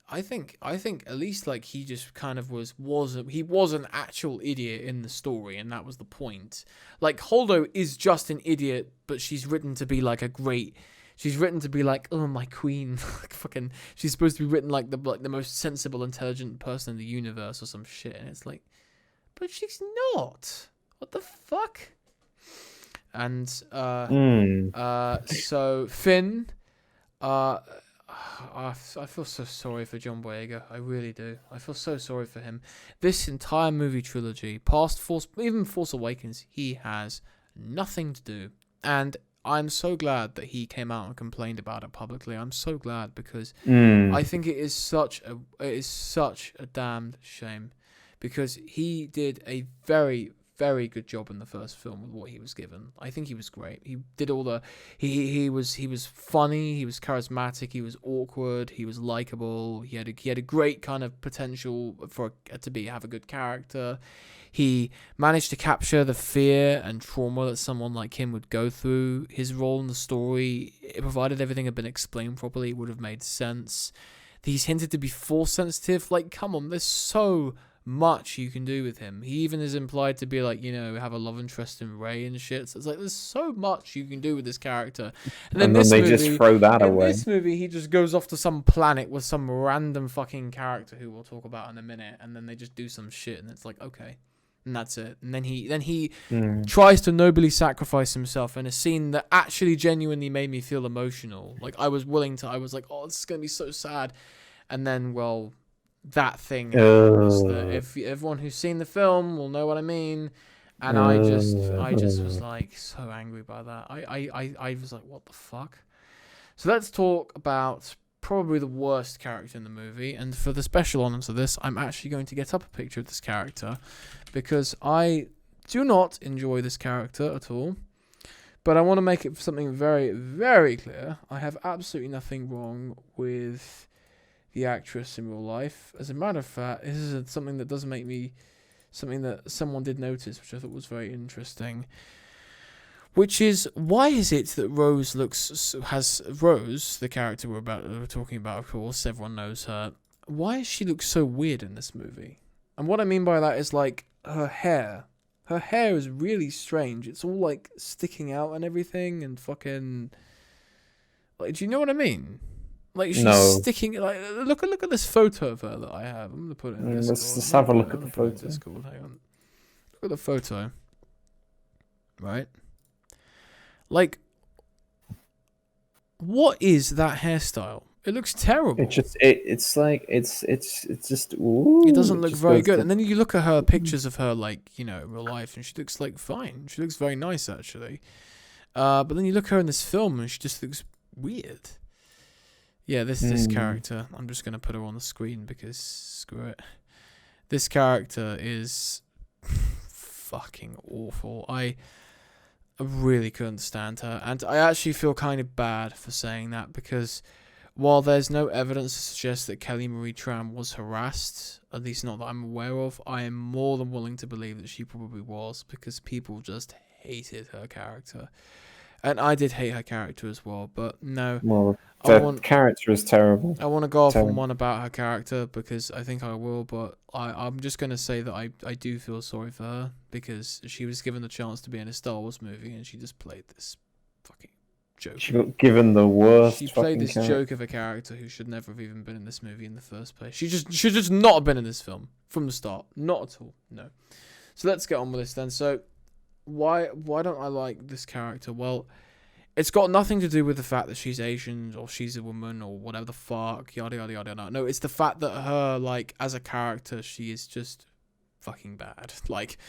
Speaker 1: I think at least like he just kind of was an actual idiot in the story, and that was the point. Like Holdo is just an idiot, but she's written to be like a great. She's written to be like, oh, my queen. Like fucking, she's supposed to be written like the most sensible, intelligent person in the universe or some shit. And it's like, but she's not. What the fuck? And so Finn, I feel so sorry for John Boyega. I really do. I feel so sorry for him. This entire movie trilogy, past even Force Awakens, he has nothing to do. And I'm so glad that he came out and complained about it publicly. I'm so glad because I think it is such a damned shame because he did a very, very good job in the first film with what he was given. I think he was great. He did all the he was funny, he was charismatic, he was awkward, he was likable. He had a great kind of potential have a good character. He managed to capture the fear and trauma that someone like him would go through. His role in the story, provided everything had been explained properly, it would have made sense. He's hinted to be force sensitive. Like, come on, there's so much you can do with him. He even is implied to be like, have a love interest in Rey and shit. So it's like, there's so much you can do with this character. And then
Speaker 2: they just throw that away.
Speaker 1: In this movie, he just goes off to some planet with some random fucking character who we'll talk about in a minute. And then they just do some shit. And it's like, okay. And that's it. And then he tries to nobly sacrifice himself in a scene that actually genuinely made me feel emotional. Like I was like, oh, this is going to be so sad. And then, well, that thing happens that if everyone who's seen the film will know what I mean. And I just was like so angry by that. I was like, what the fuck? So let's talk about probably the worst character in the movie, and for the special honors of this, I'm actually going to get up a picture of this character because I do not enjoy this character at all, but I want to make it something very, very clear. I have absolutely nothing wrong with the actress in real life. As a matter of fact, this is something that someone did notice, which I thought was very interesting. Which is, why is it that Rose, the character we're talking about, of course, everyone knows her. Why does she look so weird in this movie? And what I mean by that is like her hair. Her hair is really strange. It's all like sticking out and everything, and fucking. Like, do you know what I mean? Like she's sticking. Like, look at this photo of her that I have. I'm gonna put it in Discord.
Speaker 2: Let's have a look at the photo.
Speaker 1: Discord. Hang on. Look at the photo. Right. Like, what is that hairstyle? It looks terrible.
Speaker 2: It's just ooh,
Speaker 1: it doesn't look very good. And then you look at her pictures of her, like, in real life, and she looks like fine. She looks very nice actually. But then you look at her in this film, and she just looks weird. Yeah, this character. I'm just gonna put her on the screen because screw it. This character is fucking awful. I really couldn't stand her, and I actually feel kind of bad for saying that, because while there's no evidence to suggest that Kelly Marie Tran was harassed, at least not that I'm aware of, I am more than willing to believe that she probably was, because people just hated her character. And I did hate her character as well, but no.
Speaker 2: Well,
Speaker 1: I
Speaker 2: the
Speaker 1: want
Speaker 2: character is terrible.
Speaker 1: I want to go off on
Speaker 2: Terrible.
Speaker 1: one about her character, because I think I will, but I'm just going to say that I do feel sorry for her, because she was given the chance to be in a Star Wars movie, and she just played this fucking joke.
Speaker 2: She got given the worst.
Speaker 1: She played this joke of a character who should never have even been in this movie in the first place. She should just not have been in this film from the start. Not at all. No. So let's get on with this then. So why don't I like this character? Well, it's got nothing to do with the fact that she's Asian or she's a woman or whatever the fuck, yada yada yada yada. No, it's the fact that her, like, as a character, she is just fucking bad. Like,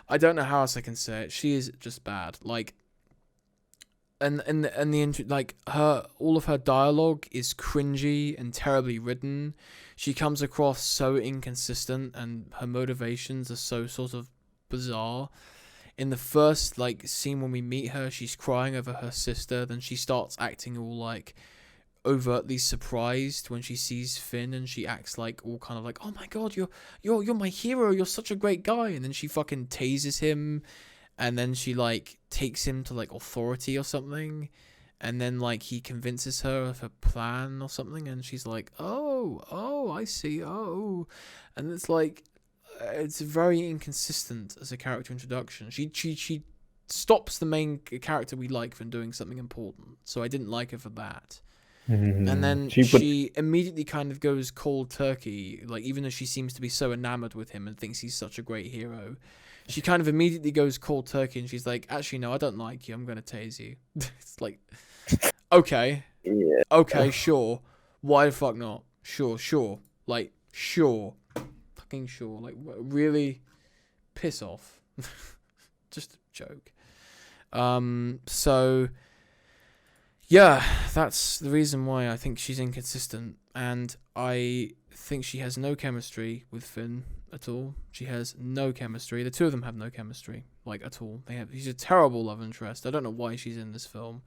Speaker 1: I don't know how else I can say it. She is just bad. Like, like, her, all of her dialogue is cringy and terribly written. She comes across so inconsistent, and her motivations are so sort of bizarre. In the first, like, scene when we meet her, she's crying over her sister. Then she starts acting all, like, overtly surprised when she sees Finn, and she acts like all kind of like, "Oh my god, you're my hero. You're such a great guy." And then she fucking tases him, and then she, like, takes him to, like, authority or something, and then, like, he convinces her of her plan or something, and she's like, "Oh, I see. Oh," and it's like, it's very inconsistent as a character introduction. She stops the main character we like from doing something important, so I didn't like her for that. And then she immediately kind of goes cold turkey, like, even though she seems to be so enamored with him and thinks he's such a great hero, she kind of immediately goes cold turkey, and she's like, "Actually, no, I don't like you. I'm gonna tase you." It's like, okay,
Speaker 2: Yeah.
Speaker 1: okay, sure. Why the fuck not? Sure, like, sure. Fucking sure. Like, really, piss off. Just a joke. So yeah, that's the reason why I think she's inconsistent, and I think she has no chemistry with Finn at all. She has no chemistry. The two of them have no chemistry, like, at all. She's a terrible love interest. I don't know why she's in this film.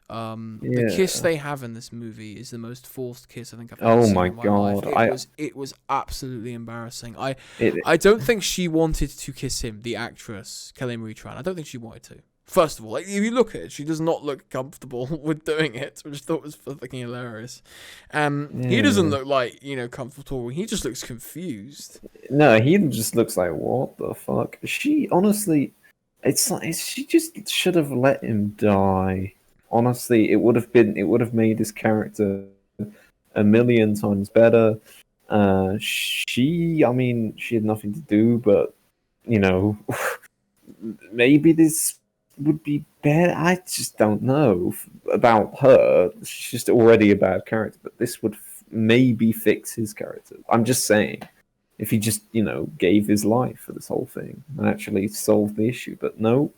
Speaker 1: The kiss they have in this movie is the most forced kiss I think I've ever seen in my life. It was absolutely embarrassing. I don't think she wanted to kiss him, the actress Kelly Marie Tran. I don't think she wanted to. First of all, like, if you look at it, she does not look comfortable with doing it, which I thought was fucking hilarious. He doesn't look like, comfortable. He just looks confused.
Speaker 2: No, he just looks like, what the fuck? She, honestly, it's like, she just should have let him die. Honestly, it would have made his character a million times better. She had nothing to do, but, maybe this would be better. I just don't know about her. She's just already a bad character, but this would maybe fix his character. I'm just saying, if he just, gave his life for this whole thing and actually solved the issue, but no.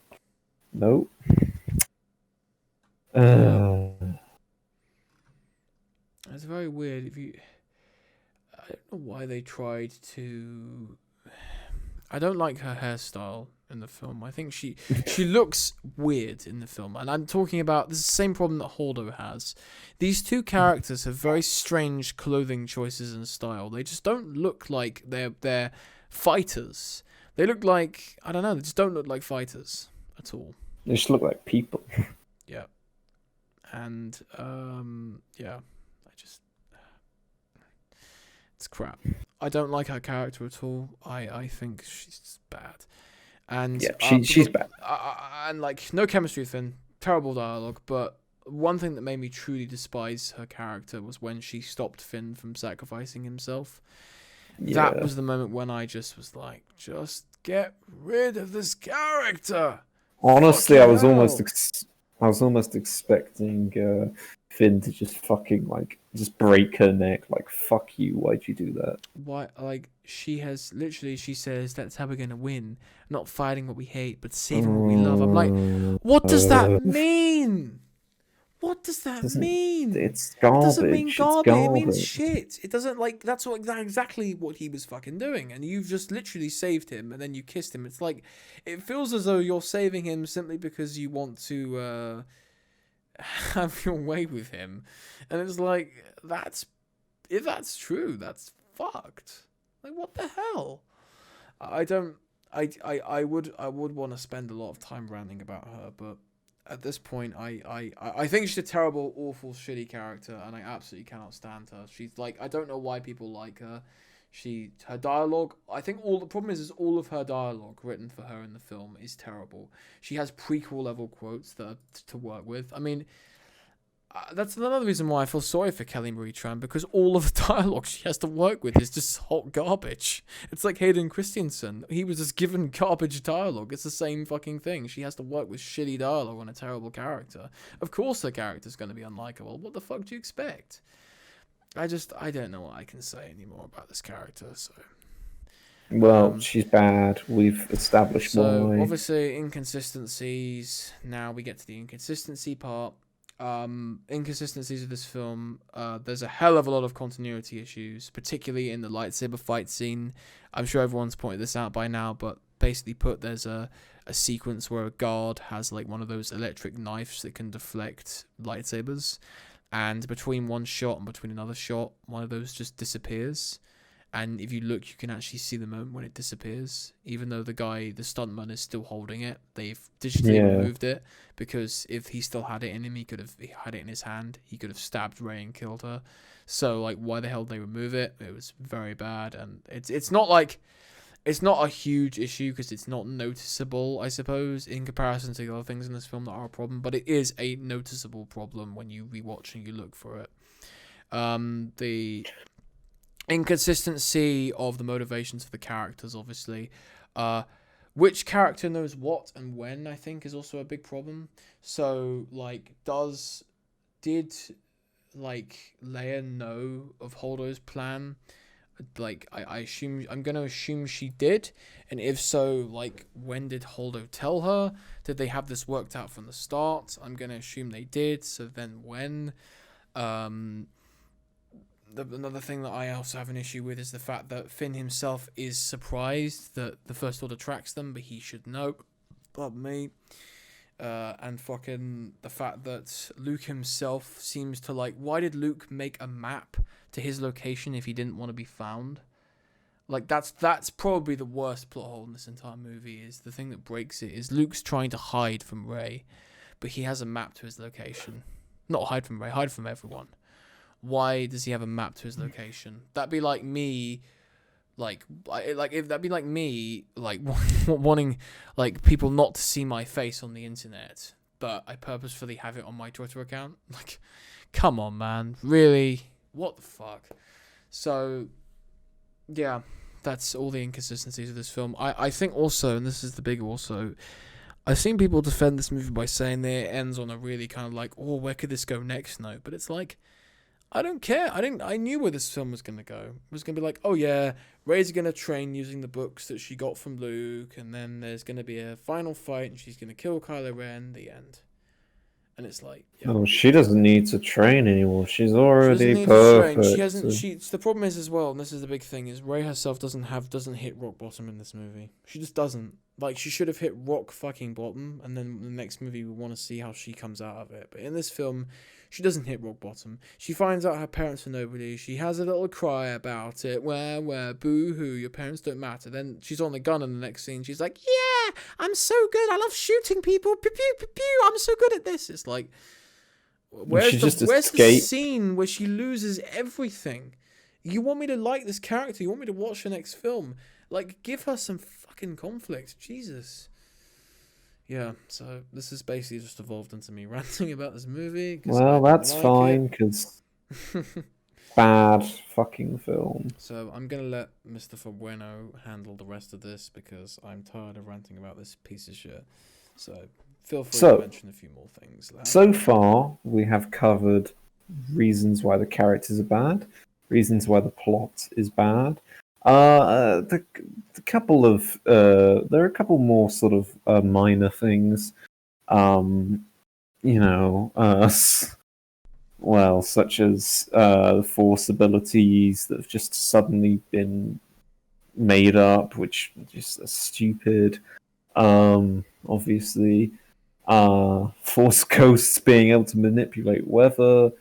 Speaker 1: It's very weird. I don't know why they tried to. I don't like her hairstyle in the film. I think she looks weird in the film, and I'm talking about this is the same problem that Holdo has. These two characters have very strange clothing choices and style. They just don't look like they're fighters. They look like, I don't know. They just don't look like fighters at all.
Speaker 2: They just look like people.
Speaker 1: Yeah. And it's crap. I don't like her character at all. I think she's bad. And
Speaker 2: yeah, she's bad.
Speaker 1: And, like, no chemistry with Finn. Terrible dialogue. But one thing that made me truly despise her character was when she stopped Finn from sacrificing himself. Yeah. That was the moment when I just was like, just get rid of this character.
Speaker 2: Honestly, I was almost expecting Finn to just fucking, like, just break her neck. Like, fuck you, why'd you do that?
Speaker 1: Why, like, she says, that's how we're gonna win. Not fighting what we hate, but saving what we love. I'm like, what does that mean? What does that
Speaker 2: Doesn't
Speaker 1: mean?
Speaker 2: it's
Speaker 1: It doesn't mean
Speaker 2: garbage. It's
Speaker 1: garbage. It means
Speaker 2: garbage.
Speaker 1: shit. It doesn't like that's what exactly what he was fucking doing, and you've just literally saved him, and then you kissed him. It's like it feels as though you're saving him simply because you want to have your way with him, and it's like that's if that's true, that's fucked. Like what the hell? I don't. I would want to spend a lot of time ranting about her, but at this point, I think she's a terrible, awful, shitty character, and I absolutely cannot stand her. She's like I don't know why people like her. Her dialogue. I think all the problem is all of her dialogue written for her in the film is terrible. She has prequel level quotes that are to work with. I mean, that's another reason why I feel sorry for Kelly Marie Tran, because all of the dialogue she has to work with is just hot garbage. It's like Hayden Christensen. He was just given garbage dialogue. It's the same fucking thing. She has to work with shitty dialogue on a terrible character. Of course her character's going to be unlikable. What the fuck do you expect? I don't know what I can say anymore about this character, so...
Speaker 2: Well, she's bad. We've established why.
Speaker 1: Obviously, inconsistencies. Now we get to the inconsistency part. Inconsistencies of this film. There's a hell of a lot of continuity issues, particularly in the lightsaber fight scene. I'm sure everyone's pointed this out by now, but basically put, there's a sequence where a guard has like one of those electric knives that can deflect lightsabers, and between one shot and between another shot, one of those just disappears. And if you look, you can actually see the moment when it disappears, even though the stuntman is still holding it. They've digitally removed it, because if he still had it in him, he had it in his hand. He could have stabbed Rey and killed her. So, like, why the hell did they remove it? It was very bad, and it's not a huge issue because it's not noticeable, I suppose, in comparison to the other things in this film that are a problem. But it is a noticeable problem when you rewatch and you look for it. The inconsistency of the motivations for the characters, obviously. Which character knows what and when, I think, is also a big problem. So, like, did Leia know of Holdo's plan? Like, I'm gonna assume she did, and if so, like, when did Holdo tell her? Did they have this worked out from the start? I'm gonna assume they did. So then, when? Another thing that I also have an issue with is the fact that Finn himself is surprised that the First Order tracks them, but he should know. Pardon me. And fucking the fact that Luke himself seems to like... Why did Luke make a map to his location if he didn't want to be found? Like, that's probably the worst plot hole in this entire movie. Is the thing that breaks it is Luke's trying to hide from Rey, but he has a map to his location. Not hide from Rey, hide from everyone. Why does he have a map to his location? That'd be like me, wanting like people not to see my face on the internet, but I purposefully have it on my Twitter account. Like, come on, man, really? What the fuck? So, yeah, that's all the inconsistencies of this film. I think also, and this is the big also, I've seen people defend this movie by saying that it ends on a really kind of like, oh, where could this go next note? But it's like, I don't care. I knew where this film was going to go. It was going to be like, oh yeah, Rey's going to train using the books that she got from Luke, and then there's going to be a final fight, and she's going to kill Kylo Ren, the end. And it's like, yeah.
Speaker 2: Oh, she doesn't need to train anymore. She's
Speaker 1: She
Speaker 2: already
Speaker 1: doesn't need
Speaker 2: perfect.
Speaker 1: to train. She hasn't. The problem is as well, and this is the big thing, is Rey herself doesn't hit rock bottom in this movie. She just doesn't. Like, she should have hit rock fucking bottom, and then the next movie we want to see how she comes out of it. But in this film, she doesn't hit rock bottom. She finds out her parents are nobody. She has a little cry about it. Where, boo-hoo, your parents don't matter. Then she's on the gun in the next scene. She's like, yeah, I'm so good. I love shooting people. Pew, pew, pew, pew. I'm so good at this. It's like, where's the scene where she loses everything? You want me to like this character? You want me to watch the next film? Like, give her some fucking conflict. Jesus. Yeah, so this is basically just evolved into me ranting about this movie.
Speaker 2: Well, that's fine, because bad fucking film.
Speaker 1: So I'm going to let Mr. Bueno handle the rest of this, because I'm tired of ranting about this piece of shit. So feel free to mention a few more things.
Speaker 2: So far, we have covered reasons why the characters are bad, reasons why the plot is bad. There are a couple more sort of minor things. you know, well, such as force abilities that have just suddenly been made up, which just are stupid. Obviously, force ghosts being able to manipulate weather,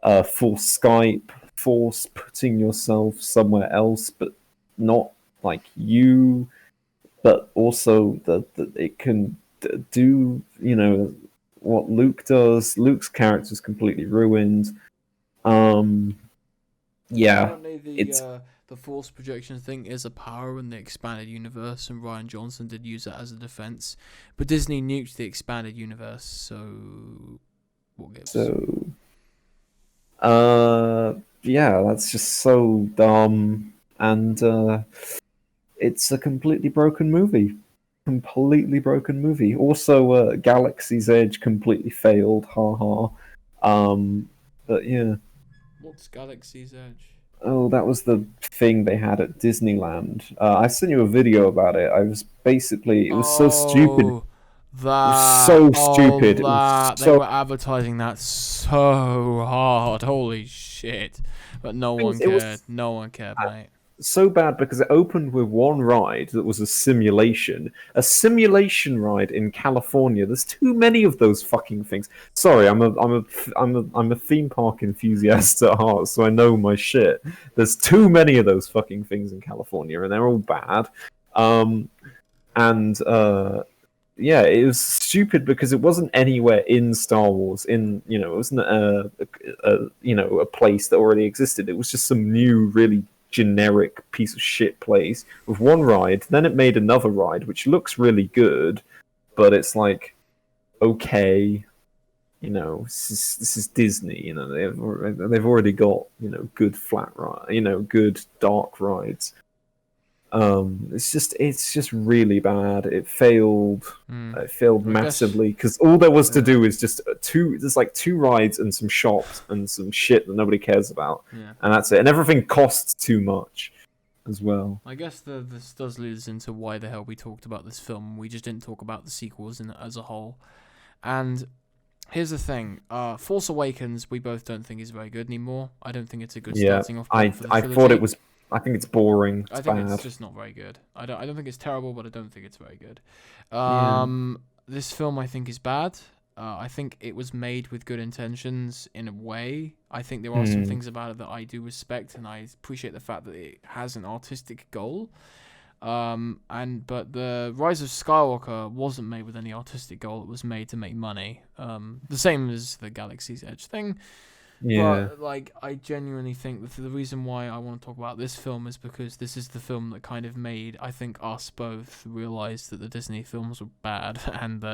Speaker 2: force Skype, force putting yourself somewhere else, but not like you, but also that it can do, what Luke does. Luke's character is completely ruined. Um, yeah,
Speaker 1: Apparently,
Speaker 2: it's
Speaker 1: the force projection thing is a power in the expanded universe, and Ryan Johnson did use that as a defense. But Disney nuked the expanded universe, so what gives?
Speaker 2: so uh yeah, that's just so dumb, and it's a completely broken movie. Completely broken movie. Also, Galaxy's Edge completely failed. Ha ha. But yeah.
Speaker 1: What's Galaxy's Edge?
Speaker 2: Oh, that was the thing they had at Disneyland. I sent you a video about it. I was basically, it was so stupid. It
Speaker 1: Oh,
Speaker 2: was so stupid. It was
Speaker 1: that. They
Speaker 2: so.
Speaker 1: were advertising that so hard. Holy shit. But no one
Speaker 2: It
Speaker 1: cared.
Speaker 2: was
Speaker 1: No one cared, mate.
Speaker 2: so bad because it opened with one ride that was a simulation. A simulation ride in California. There's too many of those fucking things. Sorry, I'm a theme park enthusiast at heart, so I know my shit. There's too many of those fucking things in California, and they're all bad. Um, and yeah, it was stupid because it wasn't anywhere in Star Wars. It wasn't a place that already existed. It was just some new, really generic piece of shit place with one ride. Then it made another ride, which looks really good, but it's like, okay, this is Disney. They've already got good flat ride, good dark rides. It's just really bad. It failed.
Speaker 1: Hmm.
Speaker 2: It failed
Speaker 1: I guess.
Speaker 2: massively because all there was to
Speaker 1: Yeah.
Speaker 2: do is just two. There's like two rides and some shops and some shit that nobody cares about,
Speaker 1: Yeah.
Speaker 2: and that's it. And everything costs too much as well.
Speaker 1: I guess this does lead us into why the hell we talked about this film. We just didn't talk about the sequels as a whole. And here's the thing: Force Awakens, we both don't think is very good anymore. I don't think it's a good
Speaker 2: Yeah,
Speaker 1: starting off
Speaker 2: I
Speaker 1: point for the
Speaker 2: I thought it
Speaker 1: trilogy.
Speaker 2: was. I think it's boring.
Speaker 1: I
Speaker 2: It's
Speaker 1: think it's
Speaker 2: bad.
Speaker 1: just not very good. I don't think it's terrible, but I don't think it's very good.
Speaker 2: Yeah.
Speaker 1: This film I think is bad. I think it was made with good intentions in a way. I think there are some
Speaker 2: Hmm.
Speaker 1: things about it that I do respect, and I appreciate the fact that it has an artistic goal. But the Rise of Skywalker wasn't made with any artistic goal. It was made to make money. The same as the Galaxy's Edge thing.
Speaker 2: Yeah.
Speaker 1: But like, I genuinely think that the reason why I want to talk about this film is because this is the film that kind of made, I think, us both realize that the Disney films were bad,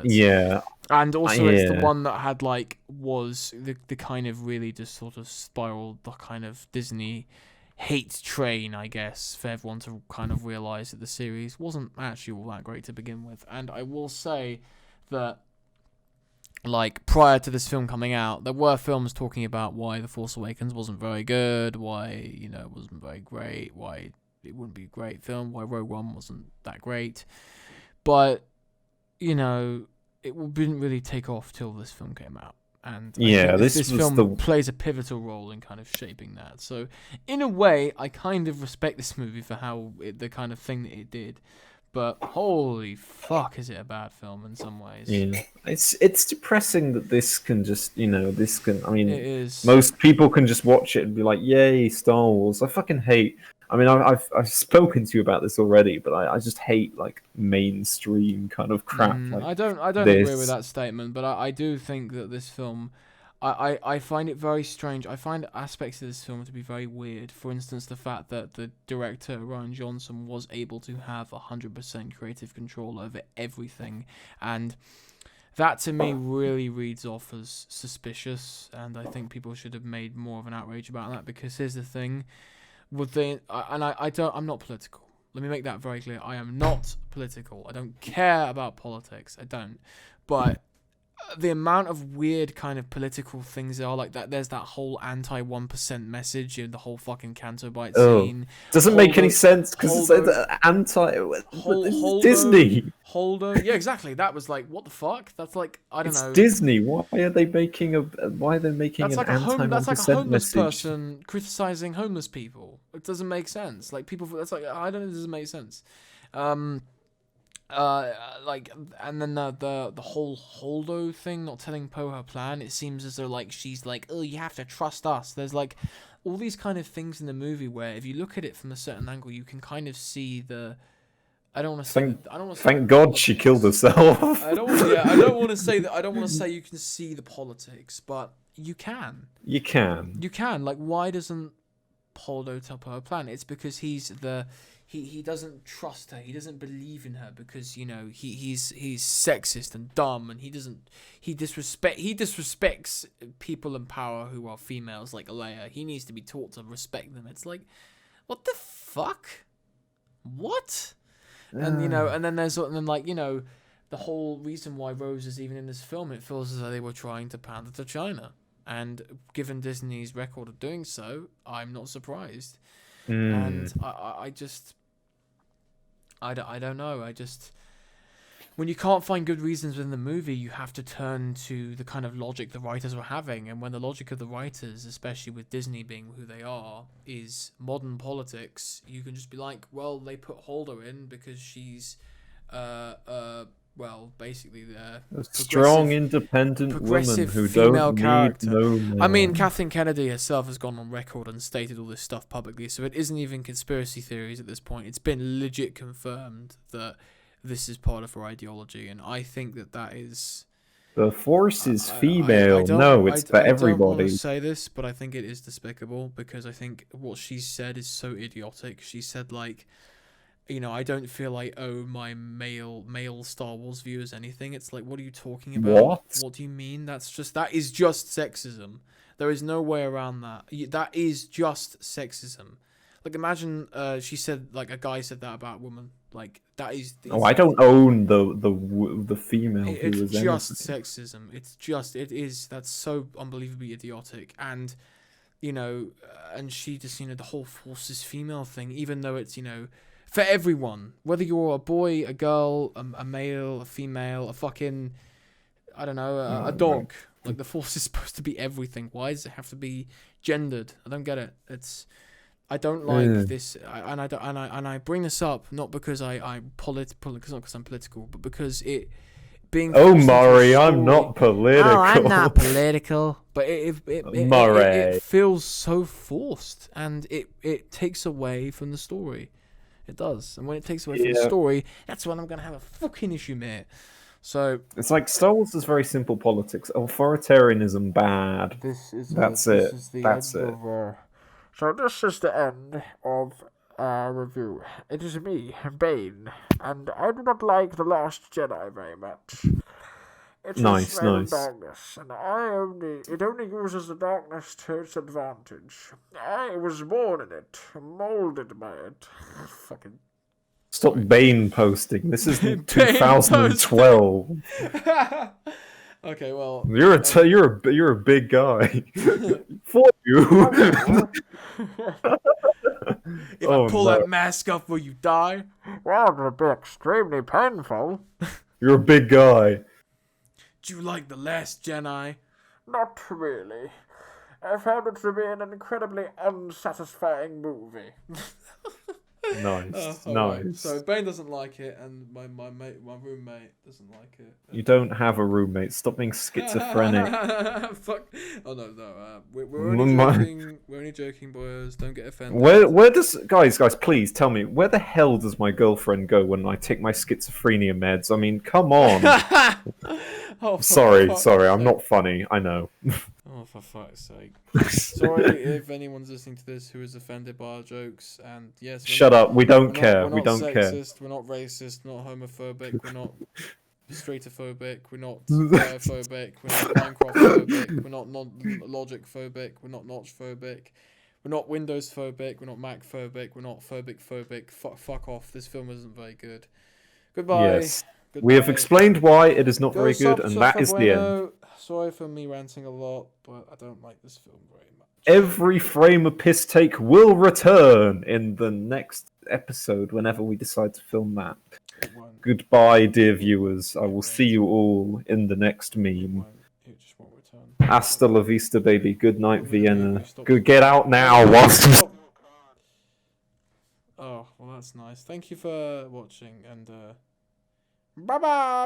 Speaker 2: Yeah.
Speaker 1: and also it's the
Speaker 2: Yeah.
Speaker 1: one that had was the kind of really just sort of spiraled the kind of Disney hate train, I guess, for everyone to kind of realize that the series wasn't actually all that great to begin with. And I will say that, like, prior to this film coming out, there were films talking about why The Force Awakens wasn't very good, why, it wasn't very great, why it wouldn't be a great film, why Rogue One wasn't that great. But, it didn't really take off till this film came out. And I think
Speaker 2: Yeah.
Speaker 1: this
Speaker 2: This was
Speaker 1: film
Speaker 2: the.
Speaker 1: plays a pivotal role in kind of shaping that. So, in a way, I kind of respect this movie for the kind of thing that it did. But holy fuck, is it a bad film in some ways?
Speaker 2: Yeah, it's depressing that this can just this can. I
Speaker 1: It
Speaker 2: mean,
Speaker 1: is.
Speaker 2: most people can just watch it and be like, "Yay, Star Wars!" I fucking hate. I mean, I've spoken to you about this already, but I just hate like mainstream kind of crap like
Speaker 1: I don't agree with
Speaker 2: this.
Speaker 1: that statement, but I do think that this film, I find it very strange. I find aspects of this film to be very weird. For instance, the fact that the director Ryan Johnson was able to have 100% creative control over everything, and that to me really reads off as suspicious. And I think people should have made more of an outrage about that, because here's the thing. I'm not political. Let me make that very clear. I am not political. I don't care about politics. I don't. But the amount of weird kind of political things there are like that. There's that whole anti 1% message in the whole fucking Canto Bite
Speaker 2: Oh,
Speaker 1: scene.
Speaker 2: doesn't make any sense because it's
Speaker 1: Holdo,
Speaker 2: anti. It's
Speaker 1: Holdo,
Speaker 2: Disney.
Speaker 1: Holdo. Yeah, exactly. That was like, what the fuck? That's like, I don't
Speaker 2: It's
Speaker 1: know.
Speaker 2: Disney. Why are they making a? Why are they making
Speaker 1: That's
Speaker 2: an
Speaker 1: like
Speaker 2: anti
Speaker 1: that's like a
Speaker 2: 1%
Speaker 1: homeless
Speaker 2: message?
Speaker 1: person criticizing homeless people. It doesn't make sense. Like people, that's like I don't know. It doesn't make sense. Um, like, and then the whole Holdo thing, not telling Poe her plan. It seems as though like she's like, oh, you have to trust us. There's like all these kind of things in the movie where if you look at it from a certain angle, you can kind of see the. I don't want to say. I don't want to say.
Speaker 2: Thank God she killed herself.
Speaker 1: I don't. Yeah, I don't want to say that. I don't want to say you can see the politics, but you can.
Speaker 2: You can.
Speaker 1: You can. Like, why doesn't Holdo tell her plan? It's because he's he doesn't trust her. He doesn't believe in her because he's sexist and dumb, and he disrespects people in power who are females like Leia. He needs to be taught to respect them. It's like, what the fuck? What? And and then the whole reason why Rose is even in this film, it feels as though they were trying to pander to China. And given Disney's record of doing so, I'm not surprised. And I don't know. When you can't find good reasons within the movie, you have to turn to the kind of logic the writers were having. And when the logic of the writers, especially with Disney being who they are, is modern politics, you can just be like, well, they put Holdo in because she's, basically a
Speaker 2: strong, independent woman who
Speaker 1: female
Speaker 2: don't
Speaker 1: character.
Speaker 2: need no man.
Speaker 1: I mean, Kathleen Kennedy herself has gone on record and stated all this stuff publicly, so it isn't even conspiracy theories at this point. It's been legit confirmed that this is part of her ideology, and I think that is...
Speaker 2: The Force is female. It's for everybody. I don't want to
Speaker 1: say this, but I think it is despicable, because I think what she said is so idiotic. She said, like... I don't feel I owe my male Star Wars viewers anything. It's like, what are you talking about? What do you mean? That is just sexism. There is no way around that. That is just sexism. Like, imagine she said, like, a guy said that about a woman. Like, that is...
Speaker 2: I don't own the female viewers.
Speaker 1: It's just sexism. That's so unbelievably idiotic. And, and she just, the whole Force is female thing, even though it's, for everyone, whether you're a boy, a girl, a male, a female, a fucking, I don't know, a dog. Like, the Force is supposed to be everything. Why does it have to be gendered? I don't get it. I don't like this, and I bring this up not because I'm political, but because it being. Oh,
Speaker 2: Murray, I'm not political.
Speaker 1: Oh, I'm not political, but it feels so forced, and it takes away from the story. It does, and when it takes away from the story, that's when I'm gonna have a fucking issue, mate. So
Speaker 2: it's like Star Wars is very simple politics. Authoritarianism bad. That's it.
Speaker 1: So this is the end of our review. It is me, Bane, and I do not like The Last Jedi very much. It
Speaker 2: nice.
Speaker 1: Darkness, and it only uses the darkness to its advantage. I was born in it, molded by it. Fucking.
Speaker 2: Stop Bane posting. This is 2012.
Speaker 1: Okay, well.
Speaker 2: You're a big guy. For you.
Speaker 1: If I pull that mask off, will you die? Well, it'll be extremely painful.
Speaker 2: You're a big guy.
Speaker 1: Do you like The Last Jedi? Not really. I found it to be an incredibly unsatisfying movie.
Speaker 2: Nice.
Speaker 1: Right. So Bane doesn't like it, and my roommate doesn't like it.
Speaker 2: You don't have a roommate. Stop being schizophrenic.
Speaker 1: Fuck. Oh no. We're only joking. We're only joking, boys. Don't get offended.
Speaker 2: Where does guys? Please tell me, where the hell does my girlfriend go when I take my schizophrenia meds? I mean, come on. Sorry. I'm not funny. I know.
Speaker 1: Oh, for fuck's sake. Sorry if anyone's listening to this who is offended by our jokes. And yes,
Speaker 2: shut up. We don't care. We don't care.
Speaker 1: We're not racist, not homophobic, we're not straightophobic, we're not biophobic, we're not Minecraft phobic, we're not logic phobic, we're not notch phobic, we're not Windows phobic, we're not Mac phobic, we're not phobic. Fuck off. This film isn't very good. Goodbye.
Speaker 2: Yes. We have
Speaker 1: Goodbye.
Speaker 2: explained why it is not
Speaker 1: Go
Speaker 2: very good,
Speaker 1: sub
Speaker 2: and
Speaker 1: to
Speaker 2: that is the end.
Speaker 1: Fabueno. Sorry for me ranting a lot, but I don't like this film very much.
Speaker 2: Every frame of piss take will return in the next episode whenever we decide to film that.
Speaker 1: It won't.
Speaker 2: Goodbye, dear viewers. I will
Speaker 1: won't.
Speaker 2: see you all in the next
Speaker 1: It
Speaker 2: meme.
Speaker 1: won't. It just won't return.
Speaker 2: Hasta la vista, baby. Good night,
Speaker 1: What are we gonna do if
Speaker 2: Vienna.
Speaker 1: we stop
Speaker 2: Go
Speaker 1: talking?
Speaker 2: get out now whilst
Speaker 1: Oh, well, that's nice. Thank you for watching, and bye bye.